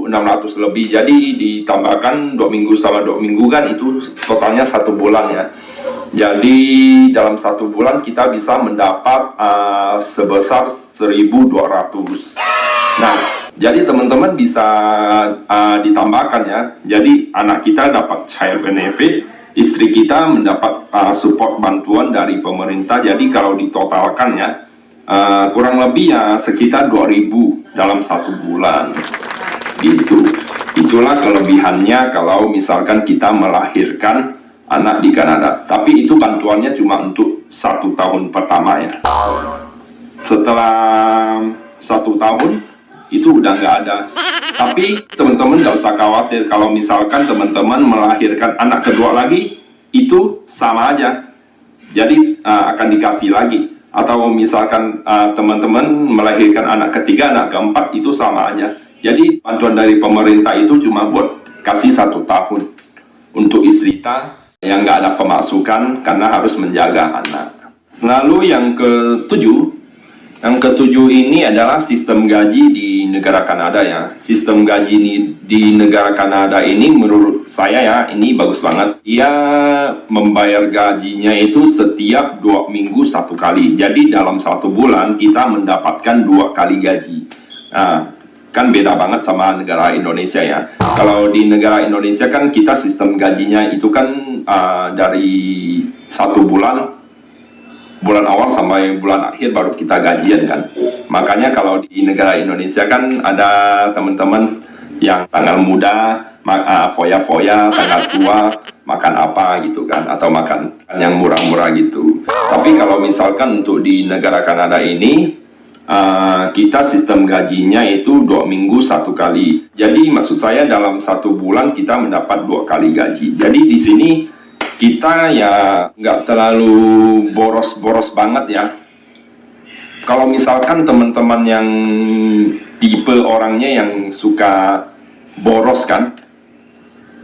600 lebih. Jadi ditambahkan 2 minggu sama 2 minggu kan itu totalnya 1 bulan ya. Jadi dalam 1 bulan kita bisa mendapat sebesar 1.200. Nah, jadi teman-teman bisa ditambahkan ya. Jadi anak kita dapat child benefit, istri kita mendapat support bantuan dari pemerintah. Jadi kalau ditotalkan ya, kurang lebih ya sekitar 2.000 dalam 1 bulan gitu. Itulah kelebihannya kalau misalkan kita melahirkan anak di Kanada. Tapi itu bantuannya cuma untuk 1 tahun pertama ya. Setelah 1 tahun itu udah nggak ada. Tapi teman-teman nggak usah khawatir kalau misalkan teman-teman melahirkan anak kedua lagi, itu sama aja. Jadi akan dikasih lagi. Atau misalkan teman-teman melahirkan anak ketiga, anak keempat, itu sama aja. Jadi bantuan dari pemerintah itu cuma buat kasih 1 tahun untuk istri kita yang nggak ada pemasukan karena harus menjaga anak. Lalu yang ketujuh ini adalah sistem gaji di negara Kanada ya. Sistem gaji di negara Kanada ini menurut saya ya, ini bagus banget. Dia membayar gajinya itu setiap 2 minggu 1 kali. Jadi dalam 1 bulan kita mendapatkan 2 kali gaji. Nah, kan beda banget sama negara Indonesia ya. Kalau di negara Indonesia kan kita sistem gajinya itu kan dari 1 bulan awal sampai bulan akhir baru kita gajian kan. Makanya kalau di negara Indonesia kan ada teman-teman yang tanggal muda foya-foya, tanggal tua makan apa gitu kan, atau makan yang murah-murah gitu. Tapi kalau misalkan untuk di negara Kanada ini kita sistem gajinya itu 2 minggu 1 kali. Jadi maksud saya dalam 1 bulan kita mendapat 2 kali gaji. Jadi di sini kita ya nggak terlalu boros-boros banget ya. Kalau misalkan teman-teman yang tipe orangnya yang suka boros kan,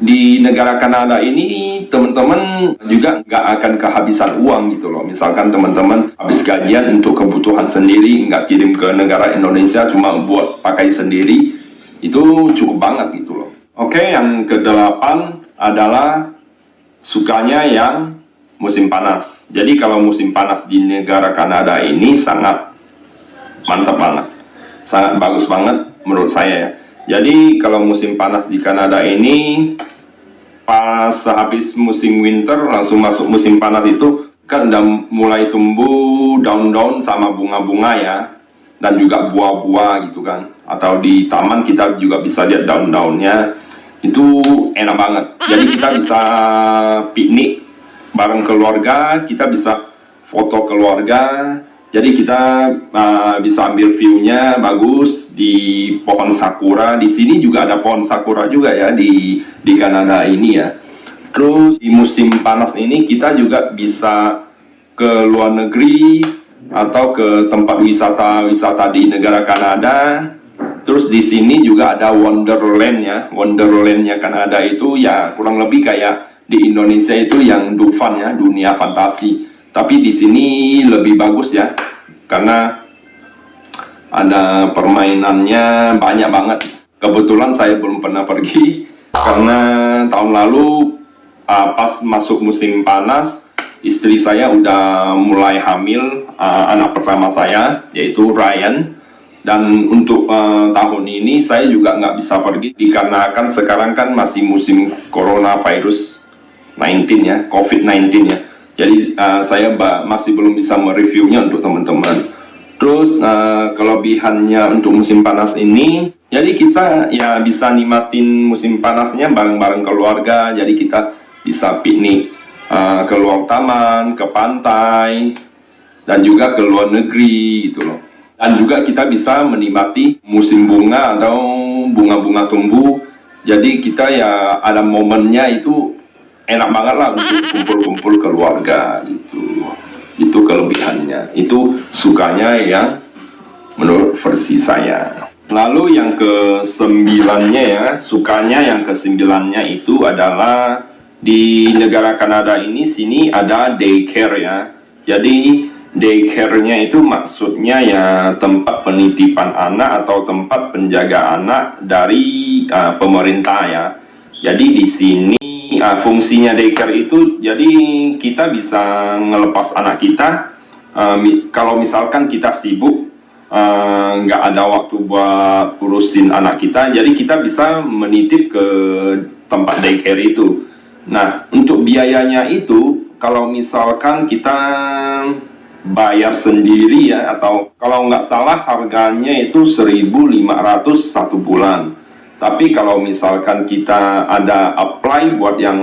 di negara Kanada ini teman-teman juga nggak akan kehabisan uang gitu loh. Misalkan teman-teman habis gajian untuk kebutuhan sendiri, nggak kirim ke negara Indonesia, cuma buat pakai sendiri, itu cukup banget gitu loh. Oke, yang ke-8 adalah sukanya yang musim panas. Jadi kalau musim panas di negara Kanada ini sangat mantap banget, sangat bagus banget menurut saya ya. Jadi kalau musim panas di Kanada ini, pas habis musim winter langsung masuk musim panas itu kan udah mulai tumbuh daun-daun sama bunga-bunga ya, dan juga buah-buah gitu kan. Atau di taman kita juga bisa lihat daun-daunnya, itu enak banget. Jadi kita bisa piknik bareng keluarga, kita bisa foto keluarga. Jadi kita bisa ambil view-nya bagus di pohon sakura. Di sini juga ada pohon sakura juga ya di Kanada ini ya. Terus di musim panas ini kita juga bisa ke luar negeri atau ke tempat wisata di negara Kanada. Terus di sini juga ada Wonderland ya. Wonderlandnya Kanada itu ya kurang lebih kayak di Indonesia itu yang Dufan ya, dunia fantasi. Tapi di sini lebih bagus ya, karena ada permainannya banyak banget. Kebetulan saya belum pernah pergi karena tahun lalu pas masuk musim panas istri saya udah mulai hamil anak pertama saya, yaitu Ryan. Dan untuk tahun ini saya juga nggak bisa pergi dikarenakan sekarang kan masih musim coronavirus 19 ya, COVID-19 ya. Jadi saya masih belum bisa mereviewnya untuk teman-teman. Terus kelebihannya untuk musim panas ini, jadi kita ya bisa nikmatin musim panasnya bareng-bareng keluarga. Jadi kita bisa piknik keluar taman, ke pantai, dan juga ke luar negeri gitu loh. Dan juga kita bisa menikmati musim bunga atau bunga-bunga tumbuh. Jadi kita ya ada momennya itu enak banget lah untuk kumpul-kumpul keluarga gitu. Itu kelebihannya. Itu sukanya yang menurut versi saya. Lalu yang ke-9-nya ya, sukanya yang ke-9-nya itu adalah di negara Kanada ini sini ada daycare ya. Jadi daycare-nya itu maksudnya ya tempat penitipan anak atau tempat penjaga anak dari pemerintah ya. Jadi di sini fungsinya daycare itu jadi kita bisa ngelepas anak kita kalau misalkan kita sibuk nggak ada waktu buat urusin anak kita, jadi kita bisa menitip ke tempat daycare itu. Nah, untuk biayanya itu kalau misalkan kita bayar sendiri ya, atau kalau nggak salah harganya itu 1.500 satu bulan. Tapi kalau misalkan kita ada apply buat yang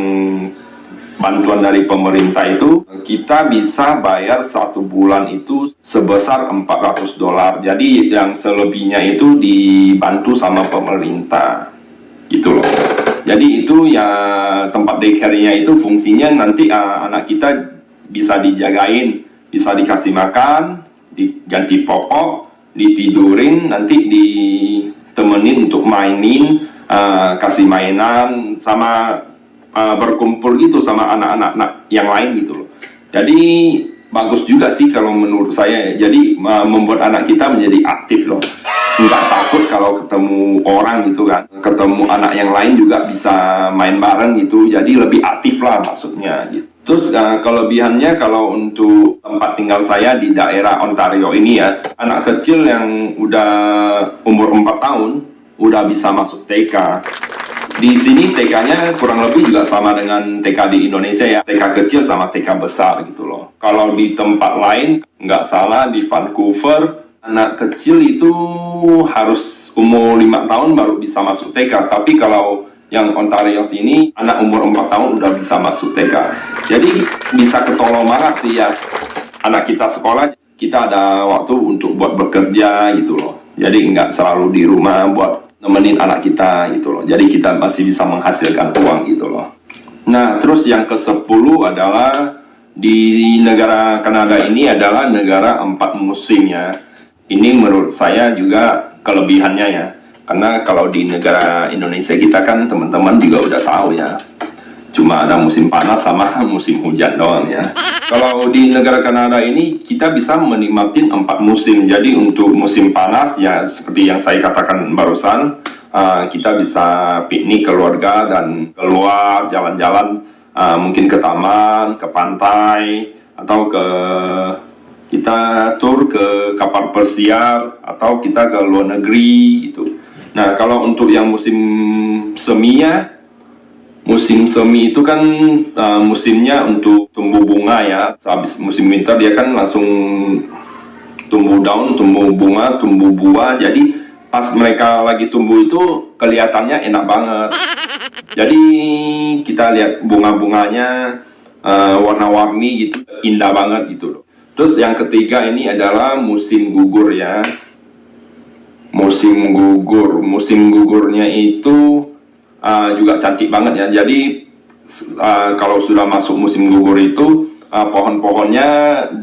bantuan dari pemerintah itu, kita bisa bayar satu bulan itu sebesar $400. Jadi yang selebihnya itu dibantu sama pemerintah gitu loh. Jadi itu ya tempat daycare-nya itu fungsinya nanti anak kita bisa dijagain, bisa dikasih makan, diganti popok, ditidurin, nanti ditemenin untuk mainin, kasih mainan, sama berkumpul gitu sama anak-anak yang lain gitu loh. Jadi bagus juga sih kalau menurut saya. Jadi membuat anak kita menjadi aktif loh. Nggak takut kalau ketemu orang gitu kan. Ketemu anak yang lain juga bisa main bareng gitu. Jadi lebih aktif lah maksudnya gitu. Terus kelebihannya kalau untuk tempat tinggal saya di daerah Ontario ini ya, anak kecil yang udah umur 4 tahun udah bisa masuk TK. Di sini TK-nya kurang lebih juga sama dengan TK di Indonesia ya, TK kecil sama TK besar gitu loh. Kalau di tempat lain, nggak salah di Vancouver, anak kecil itu harus umur 5 tahun baru bisa masuk TK. Tapi kalau yang Ontario sini, anak umur 4 tahun udah bisa masuk TK. Jadi bisa ketolong banget sih ya, anak kita sekolah, kita ada waktu untuk buat bekerja gitu loh. Jadi nggak selalu di rumah buat nemenin anak kita gitu loh. Jadi kita masih bisa menghasilkan uang gitu loh. Nah, terus yang ke-10 adalah di negara Kanada ini adalah negara 4 musim ya. Ini menurut saya juga kelebihannya ya. Karena kalau di negara Indonesia kita kan teman-teman juga udah tahu ya. Cuma ada musim panas sama musim hujan doang ya. Kalau di negara Kanada ini kita bisa menikmati 4 musim. Jadi untuk musim panas ya seperti yang saya katakan barusan, kita bisa piknik keluarga dan keluar jalan-jalan, mungkin ke taman, ke pantai, atau kita tur ke kapal pesiar, atau kita ke luar negeri gitu. Nah, kalau untuk yang musim seminya, musim semi itu kan musimnya untuk tumbuh bunga ya. Habis musim winter dia kan langsung tumbuh daun, tumbuh bunga, tumbuh buah. Jadi pas mereka lagi tumbuh itu kelihatannya enak banget. Jadi kita lihat bunga-bunganya warna-warni gitu, indah banget gitu loh. Terus yang ketiga ini adalah musim gugur ya. Musim gugur, musim gugurnya itu juga cantik banget ya. Jadi kalau sudah masuk musim gugur itu pohon-pohonnya,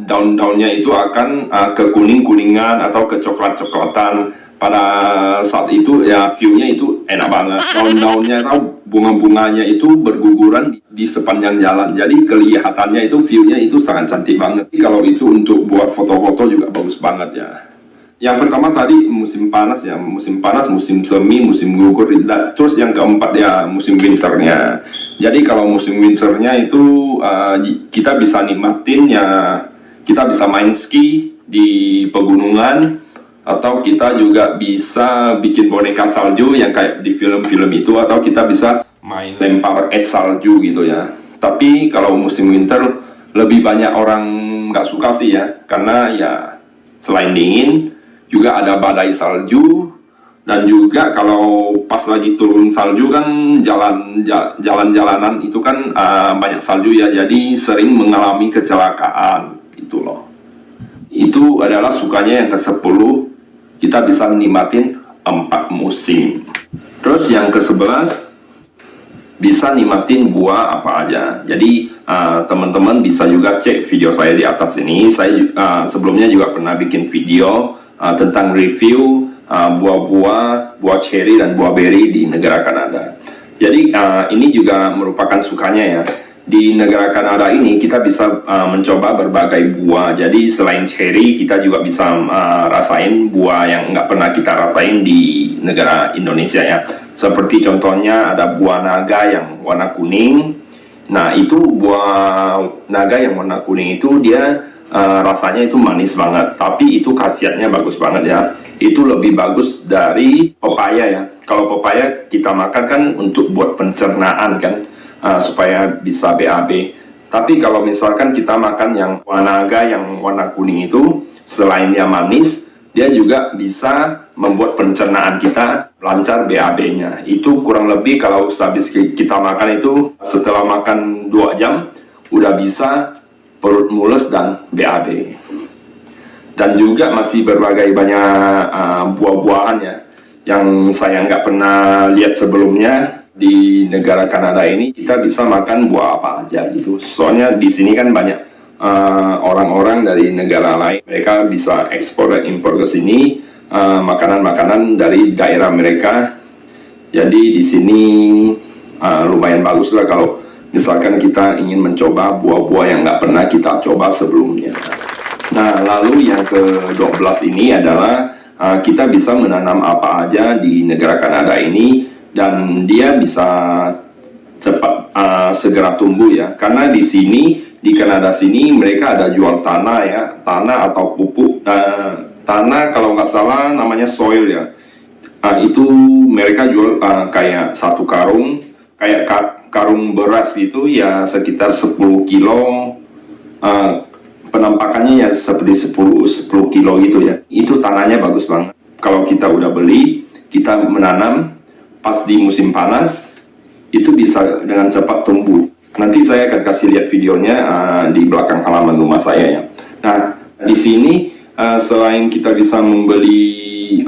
daun-daunnya itu akan ke kuning-kuningan atau ke coklat-coklatan. Pada saat itu ya view-nya itu enak banget. Daun-daunnya atau bunga-bunganya itu berguguran di sepanjang jalan. Jadi kelihatannya itu view-nya itu sangat cantik banget. Kalau itu untuk buat foto-foto juga bagus banget ya. yang pertama tadi musim panas ya, musim panas, musim semi, musim gugur. Terus yang keempat ya musim winternya. Jadi kalau musim winternya itu kita bisa nikmatin ya, kita bisa main ski di pegunungan, atau kita juga bisa bikin boneka salju yang kayak di film-film itu, atau kita bisa main lempar es salju gitu ya. Tapi kalau musim winter lebih banyak orang nggak suka sih ya, karena ya selain dingin juga ada badai salju, dan juga kalau pas lagi turun salju kan jalan-jalanan itu kan banyak salju ya, jadi sering mengalami kecelakaan gitu loh. Itu adalah sukanya yang ke-10, kita bisa nikmatin 4 musim. Terus yang ke-11, bisa nikmatin buah apa aja. Jadi teman-teman bisa juga cek video saya di atas ini. Saya sebelumnya juga pernah bikin video tentang review buah cherry dan buah berry di negara Kanada. Jadi ini juga merupakan sukanya ya. Di negara Kanada ini kita bisa mencoba berbagai buah. Jadi selain cherry, kita juga bisa rasain buah yang nggak pernah kita rasain di negara Indonesia ya. Seperti contohnya ada buah naga yang warna kuning. Nah itu buah naga yang warna kuning itu dia rasanya itu manis banget, tapi itu khasiatnya bagus banget ya. Itu lebih bagus dari pepaya ya. Kalau pepaya kita makan kan untuk buat pencernaan kan, supaya bisa BAB. Tapi kalau misalkan kita makan yang warna naga yang warna kuning itu, selain dia manis, dia juga bisa membuat pencernaan kita lancar BAB-nya. Itu kurang lebih kalau habis kita makan itu, setelah makan 2 jam udah bisa perut mulus dan BAB. Dan juga masih berbagai banyak buah-buahan ya, yang saya nggak pernah lihat sebelumnya. Di negara Kanada ini kita bisa makan buah apa aja gitu. Soalnya di sini kan banyak orang-orang dari negara lain, mereka bisa ekspor dan impor ke sini makanan-makanan dari daerah mereka. Jadi di sini lumayan bagus lah kalau misalkan kita ingin mencoba buah-buah yang nggak pernah kita coba sebelumnya. Nah, lalu yang ke-12 ini adalah kita bisa menanam apa aja di negara Kanada ini, dan dia bisa cepat segera tumbuh ya, karena di sini di Kanada sini mereka ada jual tanah ya, tanah atau pupuk tanah, kalau nggak salah namanya soil ya. Itu mereka jual kayak 1 karung, kayak karung beras itu ya, sekitar 10 kilo. Penampakannya ya seperti 10 kilo gitu ya. Itu tanahnya bagus banget. Kalau kita udah beli, kita menanam pas di musim panas, itu bisa dengan cepat tumbuh. Nanti saya akan kasih lihat videonya di belakang halaman rumah saya ya. Nah, di sini selain kita bisa membeli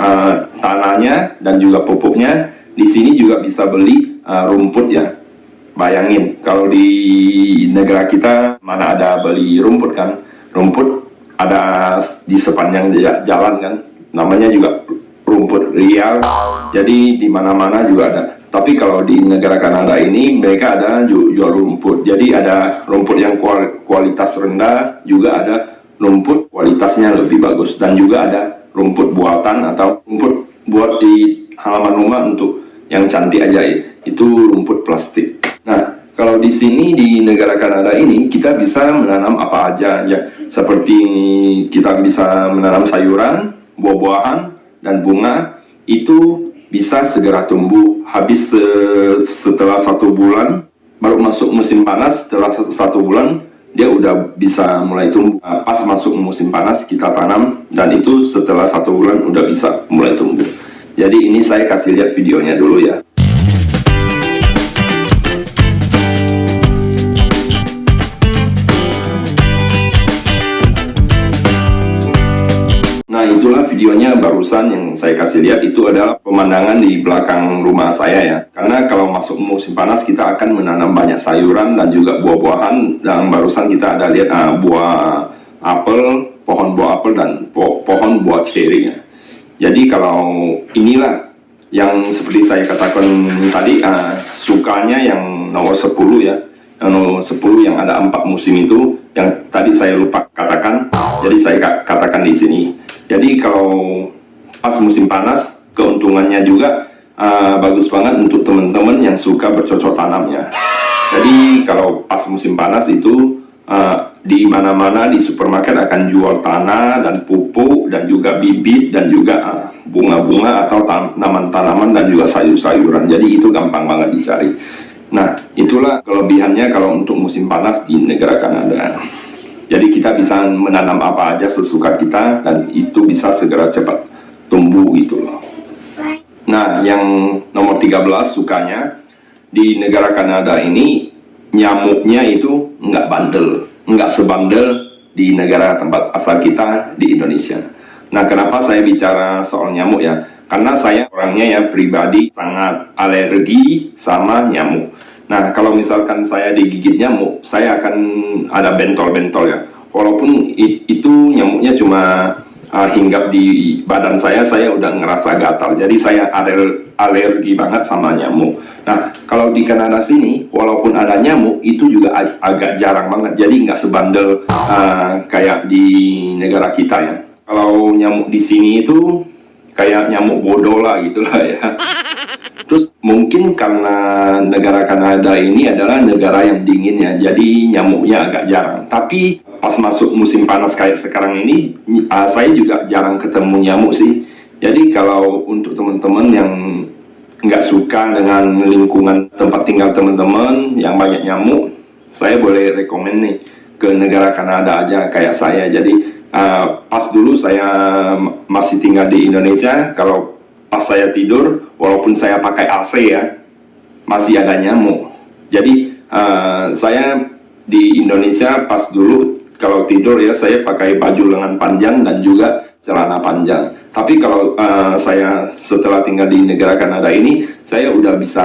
tanahnya dan juga pupuknya, di sini juga bisa beli rumput ya. Bayangin kalau di negara kita mana ada beli rumput kan? Rumput ada di sepanjang jalan kan, namanya juga rumput liar. Jadi di mana-mana juga ada. Tapi kalau di negara Kanada ini mereka ada jual rumput. Jadi ada rumput yang kualitas rendah, juga ada rumput kualitasnya lebih bagus, dan juga ada rumput buatan atau rumput buat di halaman rumah untuk yang cantik aja ya. Itu rumput plastik. Nah, kalau di sini di negara Kanada ini kita bisa menanam apa aja ya, seperti kita bisa menanam sayuran, buah-buahan, dan bunga. Itu bisa segera tumbuh. Habis setelah 1 bulan, baru masuk musim panas, setelah 1 bulan dia udah bisa mulai tumbuh. Pas masuk musim panas kita tanam, dan itu setelah 1 bulan udah bisa mulai tumbuh. Jadi ini saya kasih lihat videonya dulu ya. Nah, itulah videonya barusan yang saya kasih lihat. Itu adalah pemandangan di belakang rumah saya ya. Karena kalau masuk musim panas kita akan menanam banyak sayuran dan juga buah-buahan. Dan barusan kita ada lihat buah apel, pohon buah apel, dan pohon buah cherry ya. Jadi kalau inilah yang seperti saya katakan tadi, sukanya yang nomor 10 ya. Yang nomor 10 yang ada 4 musim itu, yang tadi saya lupa katakan. Jadi saya katakan di sini. Jadi kalau pas musim panas, keuntungannya juga bagus banget untuk teman-teman yang suka bercocok tanamnya. Jadi kalau pas musim panas itu di mana-mana di supermarket akan jual tanah dan pupuk dan juga bibit dan juga bunga-bunga atau tanaman-tanaman dan juga sayur-sayuran. Jadi itu gampang banget dicari. Nah, itulah kelebihannya kalau untuk musim panas di negara Kanada. Jadi kita bisa menanam apa aja sesuka kita dan itu bisa segera cepat tumbuh gitu loh. Nah, yang nomor 13 sukanya di negara Kanada ini nyamuknya itu nggak bandel, nggak sebandel di negara tempat asal kita di Indonesia. Nah, kenapa saya bicara soal nyamuk ya? Karena saya orangnya ya pribadi sangat alergi sama nyamuk. Nah, kalau misalkan saya digigit nyamuk, saya akan ada bentol-bentol ya. Walaupun itu nyamuknya cuma hinggap di badan saya udah ngerasa gatal. Jadi saya alergi banget sama nyamuk. Nah, kalau di Kanada sini, walaupun ada nyamuk, itu juga agak jarang banget. Jadi nggak sebandel kayak di negara kita ya. Kalau nyamuk di sini itu kayak nyamuk bodoh lah gitulah ya. Terus mungkin karena negara Kanada ini adalah negara yang dingin ya, jadi nyamuknya agak jarang. Tapi pas masuk musim panas kayak sekarang ini, saya juga jarang ketemu nyamuk sih. Jadi kalau untuk teman-teman yang nggak suka dengan lingkungan tempat tinggal teman-teman yang banyak nyamuk, saya boleh rekomen nih ke negara Kanada aja kayak saya. Jadi pas dulu saya masih tinggal di Indonesia, kalau pas saya tidur, walaupun saya pakai AC ya, masih ada nyamuk. Jadi saya di Indonesia pas dulu kalau tidur ya, saya pakai baju lengan panjang dan juga celana panjang. Tapi kalau saya setelah tinggal di negara Kanada ini, saya udah bisa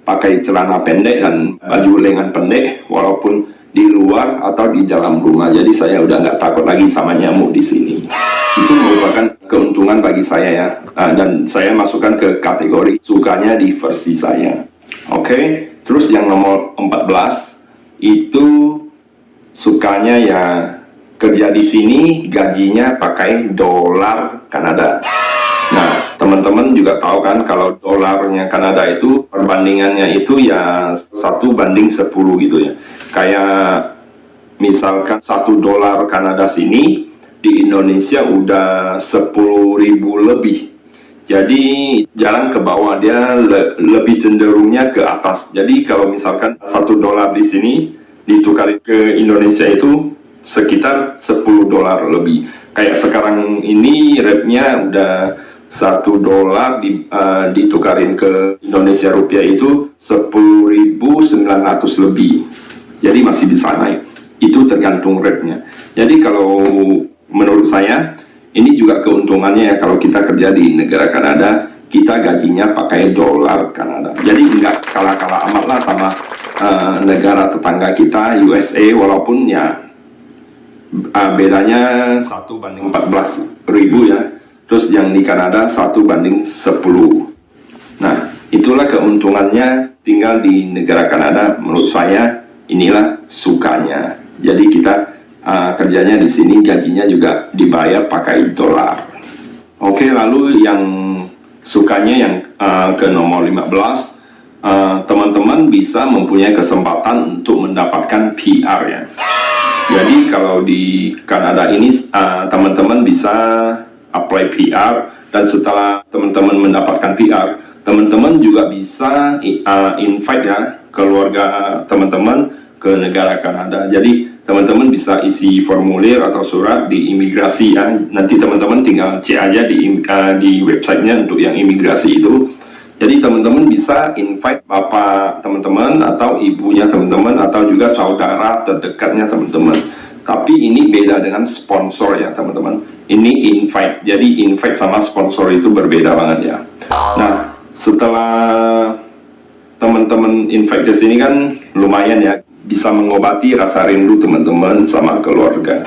pakai celana pendek dan baju lengan pendek, walaupun di luar atau di dalam rumah. Jadi saya udah nggak takut lagi sama nyamuk di sini. Itu merupakan keuntungan bagi saya ya, dan saya masukkan ke kategori sukanya di versi saya. Oke, terus yang nomor 14 itu sukanya ya kerja di sini, gajinya pakai dolar Kanada. Nah, teman-teman juga tahu kan kalau dolarnya Kanada itu perbandingannya itu ya 1:10 gitu ya. Kayak misalkan $1 Kanada sini di Indonesia udah 10.000 lebih. Jadi jarang ke bawah, dia lebih cenderungnya ke atas. Jadi kalau misalkan $1 di sini ditukar ke Indonesia itu sekitar $10 lebih. Kayak sekarang ini rate-nya udah $1 ditukarin ke Indonesia rupiah itu 10.900 lebih. Jadi masih bisa naik. Itu tergantung rate-nya. Jadi kalau menurut saya ini juga keuntungannya ya, kalau kita kerja di negara Kanada, kita gajinya pakai dolar Kanada. Jadi nggak kalah-kalah amat lah sama negara tetangga kita USA, walaupun ya bedanya 1:14.000 ya. Terus yang di Kanada 1:10. Nah, itulah keuntungannya tinggal di negara Kanada. Menurut saya inilah sukanya. Jadi kita kerjanya di sini, gajinya juga dibayar pakai dolar. Oke, lalu yang sukanya yang ke nomor 15, teman-teman bisa mempunyai kesempatan untuk mendapatkan PR ya. Jadi kalau di Kanada ini teman-teman bisa apply PR, dan setelah teman-teman mendapatkan PR, teman-teman juga bisa invite ya keluarga teman-teman ke negara Kanada. Jadi teman-teman bisa isi formulir atau surat di imigrasi ya. Nanti teman-teman tinggal cek aja di websitenya untuk yang imigrasi itu. Jadi teman-teman bisa invite bapak teman-teman atau ibunya teman-teman atau juga saudara terdekatnya teman-teman. Tapi ini beda dengan sponsor ya teman-teman. Ini invite. Jadi invite sama sponsor itu berbeda banget ya. Nah, setelah teman-teman invite ke sini kan lumayan ya, bisa mengobati rasa rindu teman-teman sama keluarga.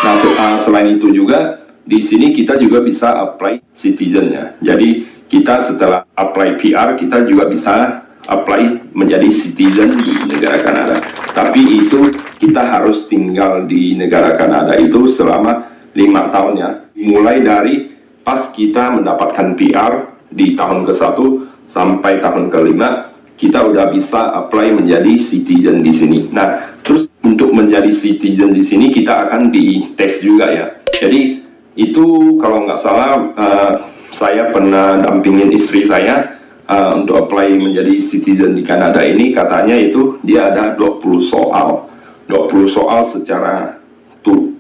Nah, selain itu juga di sini kita juga bisa apply citizen ya. Jadi kita setelah apply PR, kita juga bisa apply menjadi citizen di negara Kanada. Tapi itu kita harus tinggal di negara Kanada itu selama 5 tahun ya. Mulai dari pas kita mendapatkan PR di tahun ke-1 sampai tahun ke-5, kita udah bisa apply menjadi citizen di sini. Nah, terus untuk menjadi citizen di sini kita akan dites juga ya. Jadi itu kalau nggak salah saya pernah dampingin istri saya untuk apply menjadi citizen di Kanada ini. Katanya itu dia ada 20 soal secara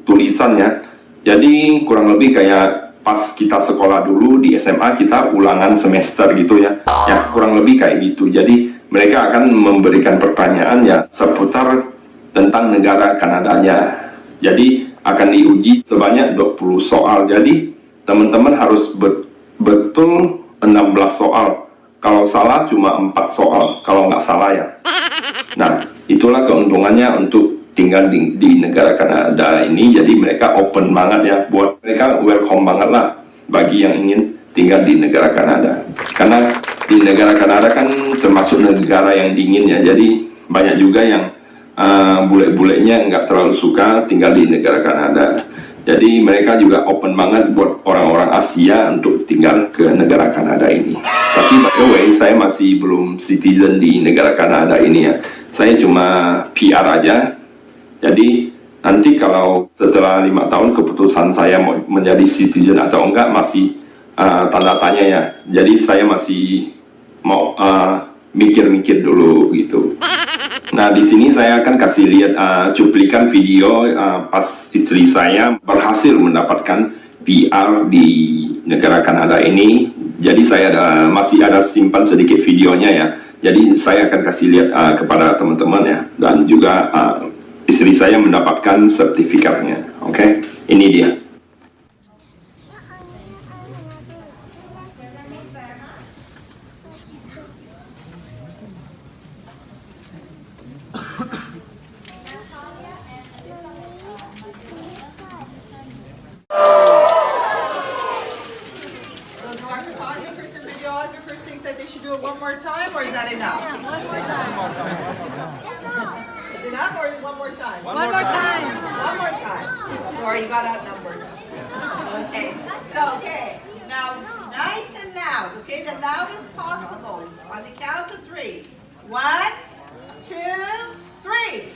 tulisannya. Jadi kurang lebih kayak pas kita sekolah dulu di SMA kita ulangan semester gitu ya. Ya kurang lebih kayak gitu. Jadi mereka akan memberikan pertanyaan ya seputar tentang negara Kanadanya. Jadi akan diuji sebanyak 20 soal. Jadi teman-teman harus betul 16 soal. Kalau salah cuma 4 soal, kalau nggak salah ya. Nah, itulah keuntungannya untuk tinggal di negara Kanada ini. Jadi mereka open banget ya, buat mereka welcome banget lah bagi yang ingin tinggal di negara Kanada. Karena di negara Kanada kan termasuk negara yang dingin ya, jadi banyak juga yang bule-bulenya nggak terlalu suka tinggal di negara Kanada. Jadi mereka juga open banget buat orang-orang Asia untuk tinggal ke negara Kanada ini. Tapi by the way, saya masih belum citizen di negara Kanada ini ya. Saya cuma PR aja. Jadi nanti kalau setelah 5 tahun keputusan saya mau menjadi citizen atau enggak masih tanda tanya ya. Jadi saya masih mau mikir-mikir dulu gitu. Nah, di sini saya akan kasih lihat cuplikan video pas istri saya berhasil mendapatkan PR di negara Kanada ini. Jadi saya masih ada simpan sedikit videonya ya. Jadi saya akan kasih lihat kepada teman-teman ya, dan juga istri saya mendapatkan sertifikatnya. Oke, ini dia. Do it one more time, or is that enough? Yeah, one more time. Is it enough, or one more time? One more time. One more time. Sorry, you got outnumbered. Okay. So, okay. Now, nice and loud. Okay, the loudest possible. On the count of 3. 1, 2, 3.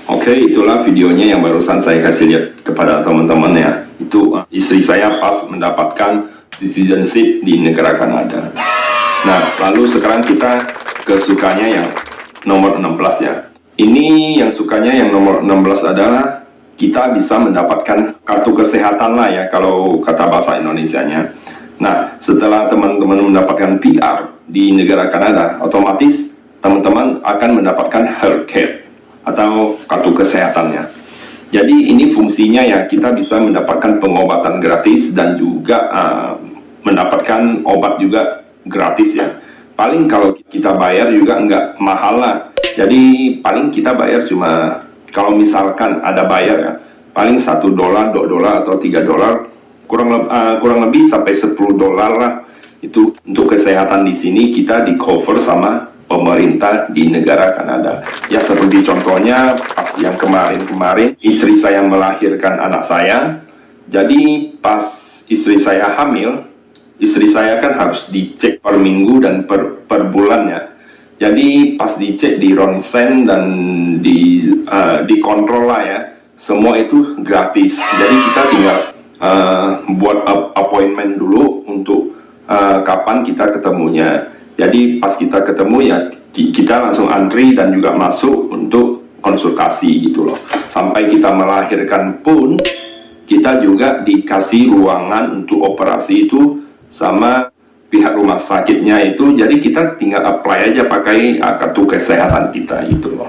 Oke, itulah videonya yang barusan saya kasih lihat kepada teman-teman ya. Itu istri saya pas mendapatkan citizenship di negara Kanada. Nah, lalu sekarang kita ke sukanya yang nomor 16 ya. Ini yang sukanya yang nomor 16 adalah kita bisa mendapatkan kartu kesehatan lah ya, kalau kata bahasa Indonesianya. Nah, setelah teman-teman mendapatkan PR di negara Kanada, otomatis teman-teman akan mendapatkan healthcare atau kartu kesehatannya. Jadi ini fungsinya ya, kita bisa mendapatkan pengobatan gratis dan juga mendapatkan obat juga gratis ya. Paling kalau kita bayar juga nggak mahal lah. Jadi paling kita bayar cuma, kalau misalkan ada bayar ya, paling $1, $2 atau $3, kurang lebih sampai $10 lah. Itu untuk kesehatan di sini kita di cover sama pemerintah di negara Kanada. Ya seperti contohnya pas yang kemarin istri saya melahirkan anak saya. Jadi pas istri saya hamil, istri saya kan harus dicek per minggu dan per bulan ya. Jadi pas dicek di ronsen dan dikontrol lah ya, semua itu gratis. Jadi kita tinggal buat appointment dulu untuk kapan kita ketemunya. Jadi pas kita ketemu ya kita langsung antri dan juga masuk untuk konsultasi gitu loh. Sampai kita melahirkan pun kita juga dikasih ruangan untuk operasi itu sama pihak rumah sakitnya itu. Jadi kita tinggal apply aja pakai kartu kesehatan kita gitu loh.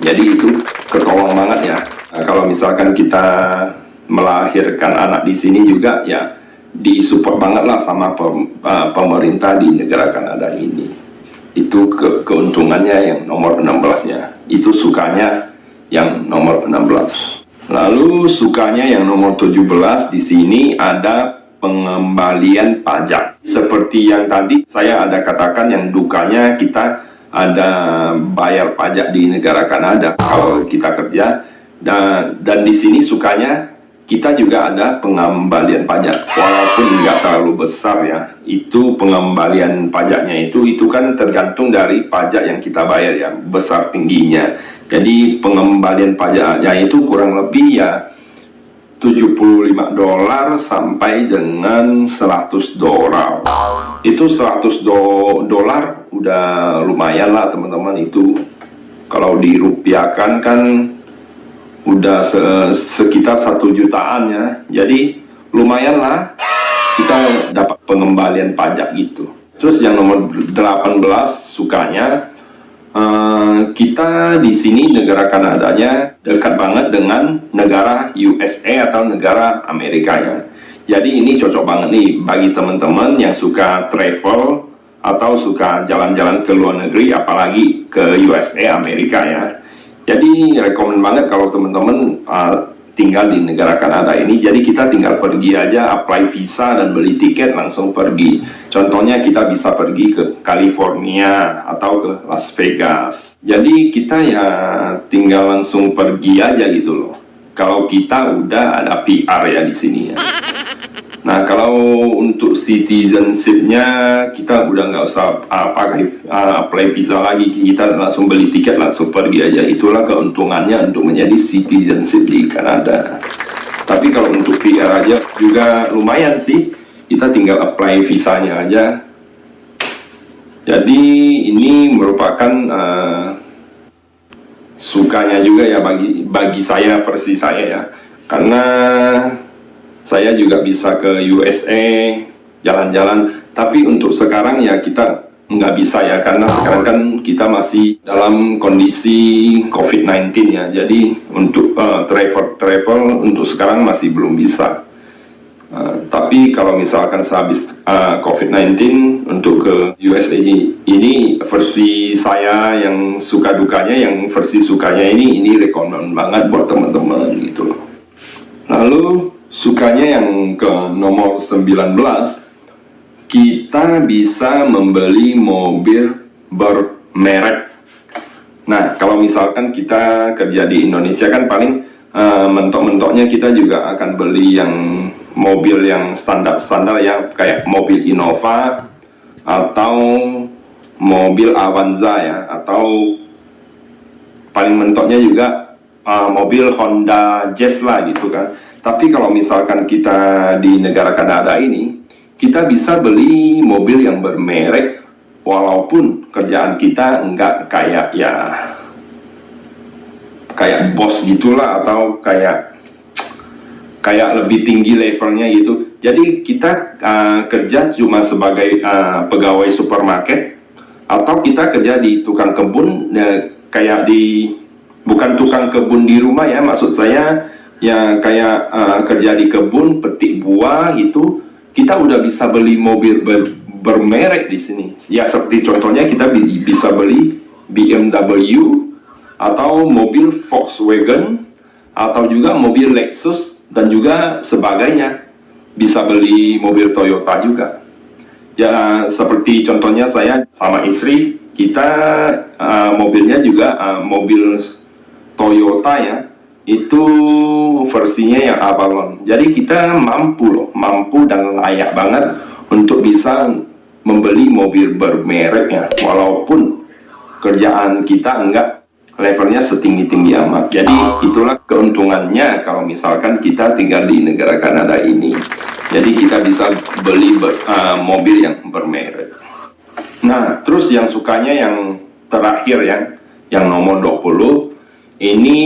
Jadi itu ketolong banget ya. Nah, kalau misalkan kita melahirkan anak di sini juga ya disupport banget lah sama pemerintah di negara Kanada ini. Itu keuntungannya yang nomor 16 nya. Itu sukanya yang nomor 16. Lalu sukanya yang nomor 17 di sini ada pengembalian pajak. Seperti yang tadi saya ada katakan, yang dukanya kita ada bayar pajak di negara Kanada kalau kita kerja, dan di sini sukanya kita juga ada pengembalian pajak, walaupun nggak terlalu besar ya. Itu pengembalian pajaknya itu kan tergantung dari pajak yang kita bayar ya, besar tingginya. Jadi pengembalian pajaknya itu kurang lebih ya $75 sampai dengan $100. Itu $100 udah lumayan lah teman-teman. Itu kalau dirupiahkan kan udah sekitar 1 jutaan ya. Jadi lumayan lah kita dapat pengembalian pajak gitu. Terus yang nomor 18 sukanya, kita di sini negara Kanadanya dekat banget dengan negara USA atau negara Amerika ya. Jadi ini cocok banget nih bagi teman-teman yang suka travel atau suka jalan-jalan ke luar negeri, apalagi ke USA Amerika ya. Jadi rekomen banget kalau teman-teman tinggal di negara Kanada ini. Jadi kita tinggal pergi aja, apply visa dan beli tiket langsung pergi. Contohnya kita bisa pergi ke California atau ke Las Vegas. Jadi kita ya tinggal langsung pergi aja gitu loh. Kalau kita udah ada PR ya di sini ya. Nah, kalau untuk citizenship-nya kita udah nggak usah apply visa lagi, kita langsung beli tiket langsung pergi aja. Itulah keuntungannya untuk menjadi citizenship di Kanada. Tapi kalau untuk PR aja juga lumayan sih, kita tinggal apply visanya aja. Jadi ini merupakan sukanya juga ya bagi saya, versi saya ya, karena saya juga bisa ke USA jalan-jalan. Tapi untuk sekarang ya kita nggak bisa ya, karena sekarang kan kita masih dalam kondisi COVID-19 ya. Jadi untuk travel untuk sekarang masih belum bisa. Tapi kalau misalkan sehabis COVID-19 untuk ke USA ini versi saya yang suka dukanya, yang versi sukanya ini rekomen banget buat teman-teman gitu loh. Lalu sukanya yang ke nomor 19, kita bisa membeli mobil bermerek. Nah, kalau misalkan kita kerja di Indonesia kan paling mentok-mentoknya kita juga akan beli yang mobil yang standar-standar ya, kayak mobil Innova atau mobil Avanza ya, atau paling mentoknya juga mobil Honda Jazz lah gitu kan. Tapi kalau misalkan kita di negara Kanada ini, kita bisa beli mobil yang bermerek walaupun kerjaan kita enggak kayak bos gitulah, atau kayak lebih tinggi levelnya gitu. Jadi kita kerja cuma sebagai pegawai supermarket, atau kita kerja di tukang kebun, kayak bukan tukang kebun di rumah ya, maksud saya ya kayak kerja di kebun petik buah itu, kita udah bisa beli mobil bermerek di sini ya. Seperti contohnya kita bisa beli BMW atau mobil Volkswagen atau juga mobil Lexus dan juga sebagainya. Bisa beli mobil Toyota juga ya. Seperti contohnya saya sama istri, kita mobilnya juga mobil Toyota ya, itu versinya yang Avalon. Jadi kita mampu dan layak banget untuk bisa membeli mobil bermerek ya, walaupun kerjaan kita enggak levelnya setinggi-tinggi amat. Jadi itulah keuntungannya kalau misalkan kita tinggal di negara Kanada ini. Jadi kita bisa beli mobil yang bermerek. Nah, terus yang sukanya yang terakhir ya, yang nomor 20, ini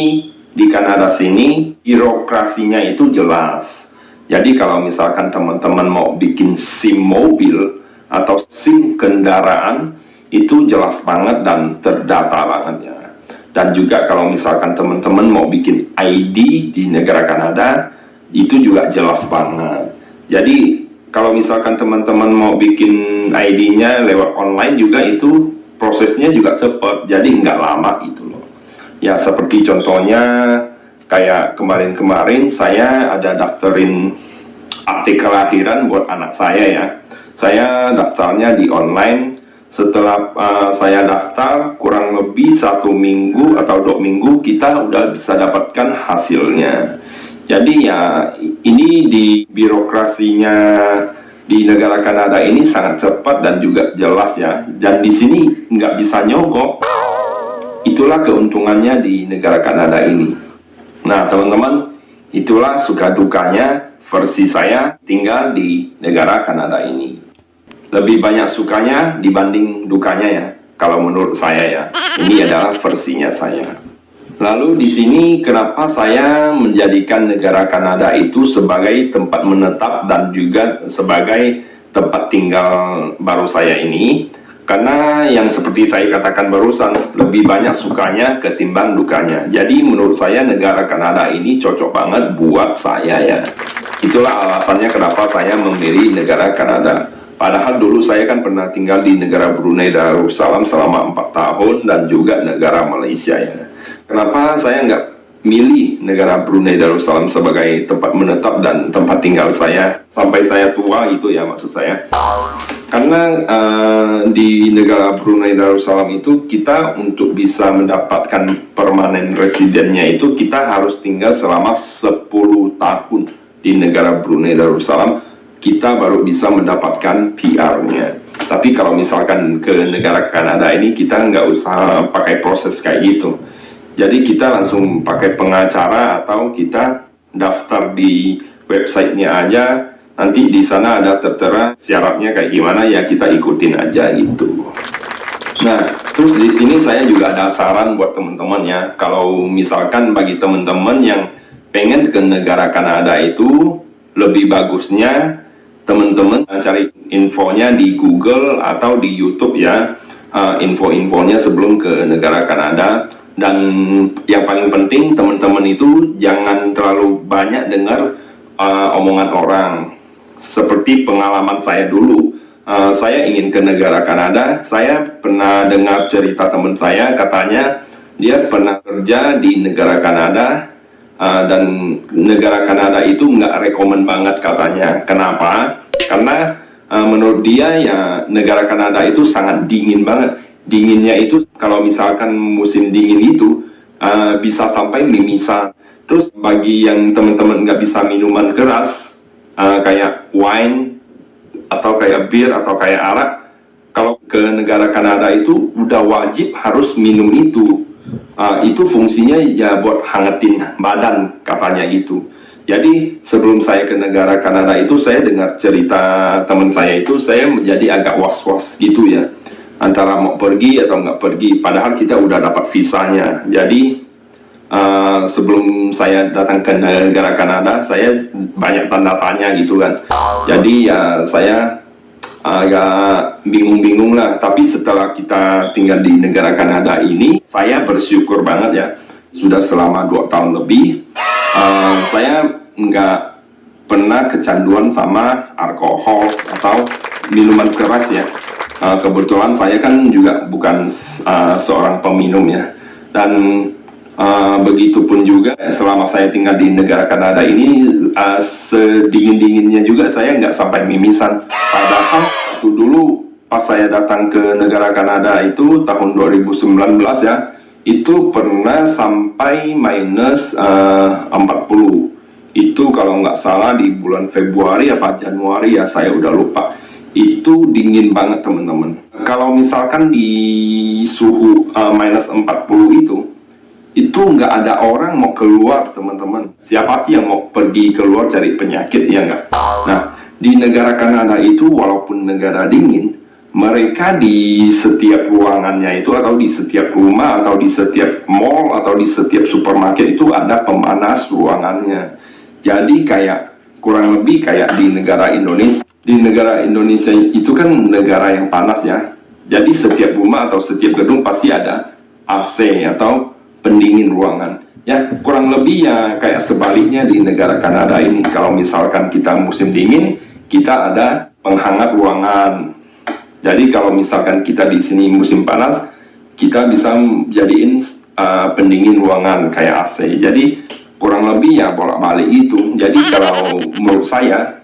di Kanada sini birokrasinya itu jelas. Jadi kalau misalkan teman-teman mau bikin SIM mobil atau SIM kendaraan, itu jelas banget dan terdata banget ya. Dan juga kalau misalkan teman-teman mau bikin ID di negara Kanada, itu juga jelas banget. Jadi kalau misalkan teman-teman mau bikin ID-nya lewat online juga, itu prosesnya juga cepat, jadi nggak lama gitu loh. Ya seperti contohnya Kayak kemarin-kemarin saya ada daftarin akte kelahiran buat anak saya ya. Saya daftarnya di online. Setelah saya daftar, kurang lebih 1 minggu atau 2 minggu kita udah bisa dapatkan hasilnya. Jadi ya ini di birokrasinya di negara Kanada ini sangat cepat dan juga jelas ya. Dan di sini nggak bisa nyogok. Itulah keuntungannya di negara Kanada ini. Nah teman-teman, itulah suka dukanya versi saya tinggal di negara Kanada ini. Lebih banyak sukanya dibanding dukanya ya, kalau menurut saya ya. Ini adalah versinya saya. Lalu di sini kenapa saya menjadikan negara Kanada itu sebagai tempat menetap dan juga sebagai tempat tinggal baru saya ini? Karena yang seperti saya katakan barusan, lebih banyak sukanya ketimbang dukanya. Jadi menurut saya negara Kanada ini cocok banget buat saya ya. Itulah alasannya kenapa saya memilih negara Kanada. Padahal dulu saya kan pernah tinggal di negara Brunei Darussalam selama 4 tahun dan juga negara Malaysia ya. Kenapa saya nggak milih negara Brunei Darussalam sebagai tempat menetap dan tempat tinggal saya sampai saya tua itu ya maksud saya? Karena di negara Brunei Darussalam itu kita untuk bisa mendapatkan permanen residennya itu kita harus tinggal selama 10 tahun di negara Brunei Darussalam, kita baru bisa mendapatkan PR-nya. Tapi kalau misalkan ke negara Kanada ini kita nggak usah pakai proses kayak gitu. Jadi kita langsung pakai pengacara atau kita daftar di websitenya aja. Nanti di sana ada tertera syaratnya kayak gimana ya, kita ikutin aja gitu. Nah, terus di sini saya juga ada saran buat teman-teman ya. Kalau misalkan bagi teman-teman yang pengen ke negara Kanada itu, lebih bagusnya teman-teman cari infonya di Google atau di YouTube ya. Info-infonya sebelum ke negara Kanada. Dan yang paling penting teman-teman itu jangan terlalu banyak dengar omongan orang. Seperti pengalaman saya dulu, saya ingin ke negara Kanada. Saya pernah dengar cerita teman saya, katanya dia pernah kerja di negara Kanada, dan negara Kanada itu nggak rekomen banget katanya. Kenapa? Karena menurut dia ya negara Kanada itu sangat dingin banget. Dinginnya itu kalau misalkan musim dingin itu bisa sampai mimisan. Terus bagi yang teman-teman nggak bisa minuman keras kayak wine atau kayak bir atau kayak arak, kalau ke negara Kanada itu udah wajib harus minum itu. Itu fungsinya ya buat hangatin badan katanya itu. Jadi sebelum saya ke negara Kanada itu saya dengar cerita teman saya itu, saya menjadi agak was-was gitu ya, antara mau pergi atau nggak pergi, padahal kita udah dapat visanya. Jadi sebelum saya datang ke negara Kanada, saya banyak tanda tanya gitu kan. Jadi ya saya agak bingung-bingung lah. Tapi setelah kita tinggal di negara Kanada ini, saya bersyukur banget ya. Sudah selama 2 tahun lebih, saya nggak pernah kecanduan sama alkohol atau minuman keras ya. Kebetulan saya kan juga bukan seorang peminum ya, dan begitupun juga selama saya tinggal di negara Kanada ini, sedingin-dinginnya juga saya nggak sampai mimisan. Padahal waktu dulu pas saya datang ke negara Kanada itu tahun 2019 ya, itu pernah sampai minus 40. Itu kalau nggak salah di bulan Februari apa Januari ya, saya udah lupa. Itu dingin banget teman-teman. Kalau misalkan di suhu minus 40 itu nggak ada orang mau keluar teman-teman. Siapa sih yang mau pergi keluar cari penyakit ya nggak? Nah di negara Kanada itu walaupun negara dingin, mereka di setiap ruangannya itu atau di setiap rumah atau di setiap mall atau di setiap supermarket itu ada pemanas ruangannya. Jadi kayak kurang lebih kayak di negara Indonesia. Di negara Indonesia itu kan negara yang panas ya. Jadi setiap rumah atau setiap gedung pasti ada AC atau pendingin ruangan. Ya kurang lebih ya kayak sebaliknya di negara Kanada ini. Kalau misalkan kita musim dingin, kita ada penghangat ruangan. Jadi kalau misalkan kita di sini musim panas, kita bisa jadiin pendingin ruangan kayak AC. Jadi kurang lebih ya bolak-balik itu. Jadi kalau menurut saya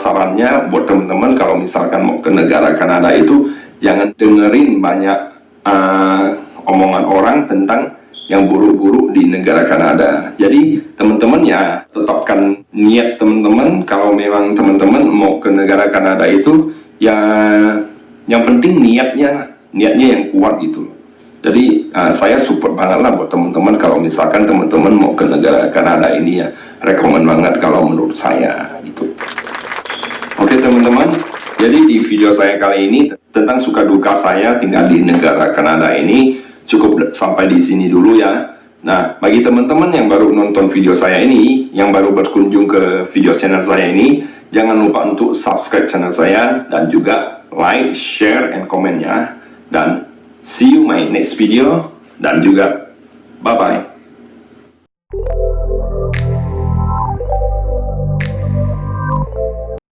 sarannya buat teman-teman kalau misalkan mau ke negara Kanada itu jangan dengerin banyak omongan orang tentang yang buruk-buruk di negara Kanada. Jadi teman-teman ya tetapkan niat teman-teman. Kalau memang teman-teman mau ke negara Kanada itu ya yang penting niatnya yang kuat gitu. Jadi saya support banget lah buat teman-teman kalau misalkan teman-teman mau ke negara Kanada ini ya, rekomen banget kalau menurut saya gitu. Oke teman-teman, jadi di video saya kali ini tentang suka duka saya tinggal di negara Kanada ini cukup sampai di sini dulu ya. Nah, bagi teman-teman yang baru nonton video saya ini, yang baru berkunjung ke video channel saya ini, jangan lupa untuk subscribe channel saya dan juga like, share, and komen ya. Dan see you my next video dan juga bye bye.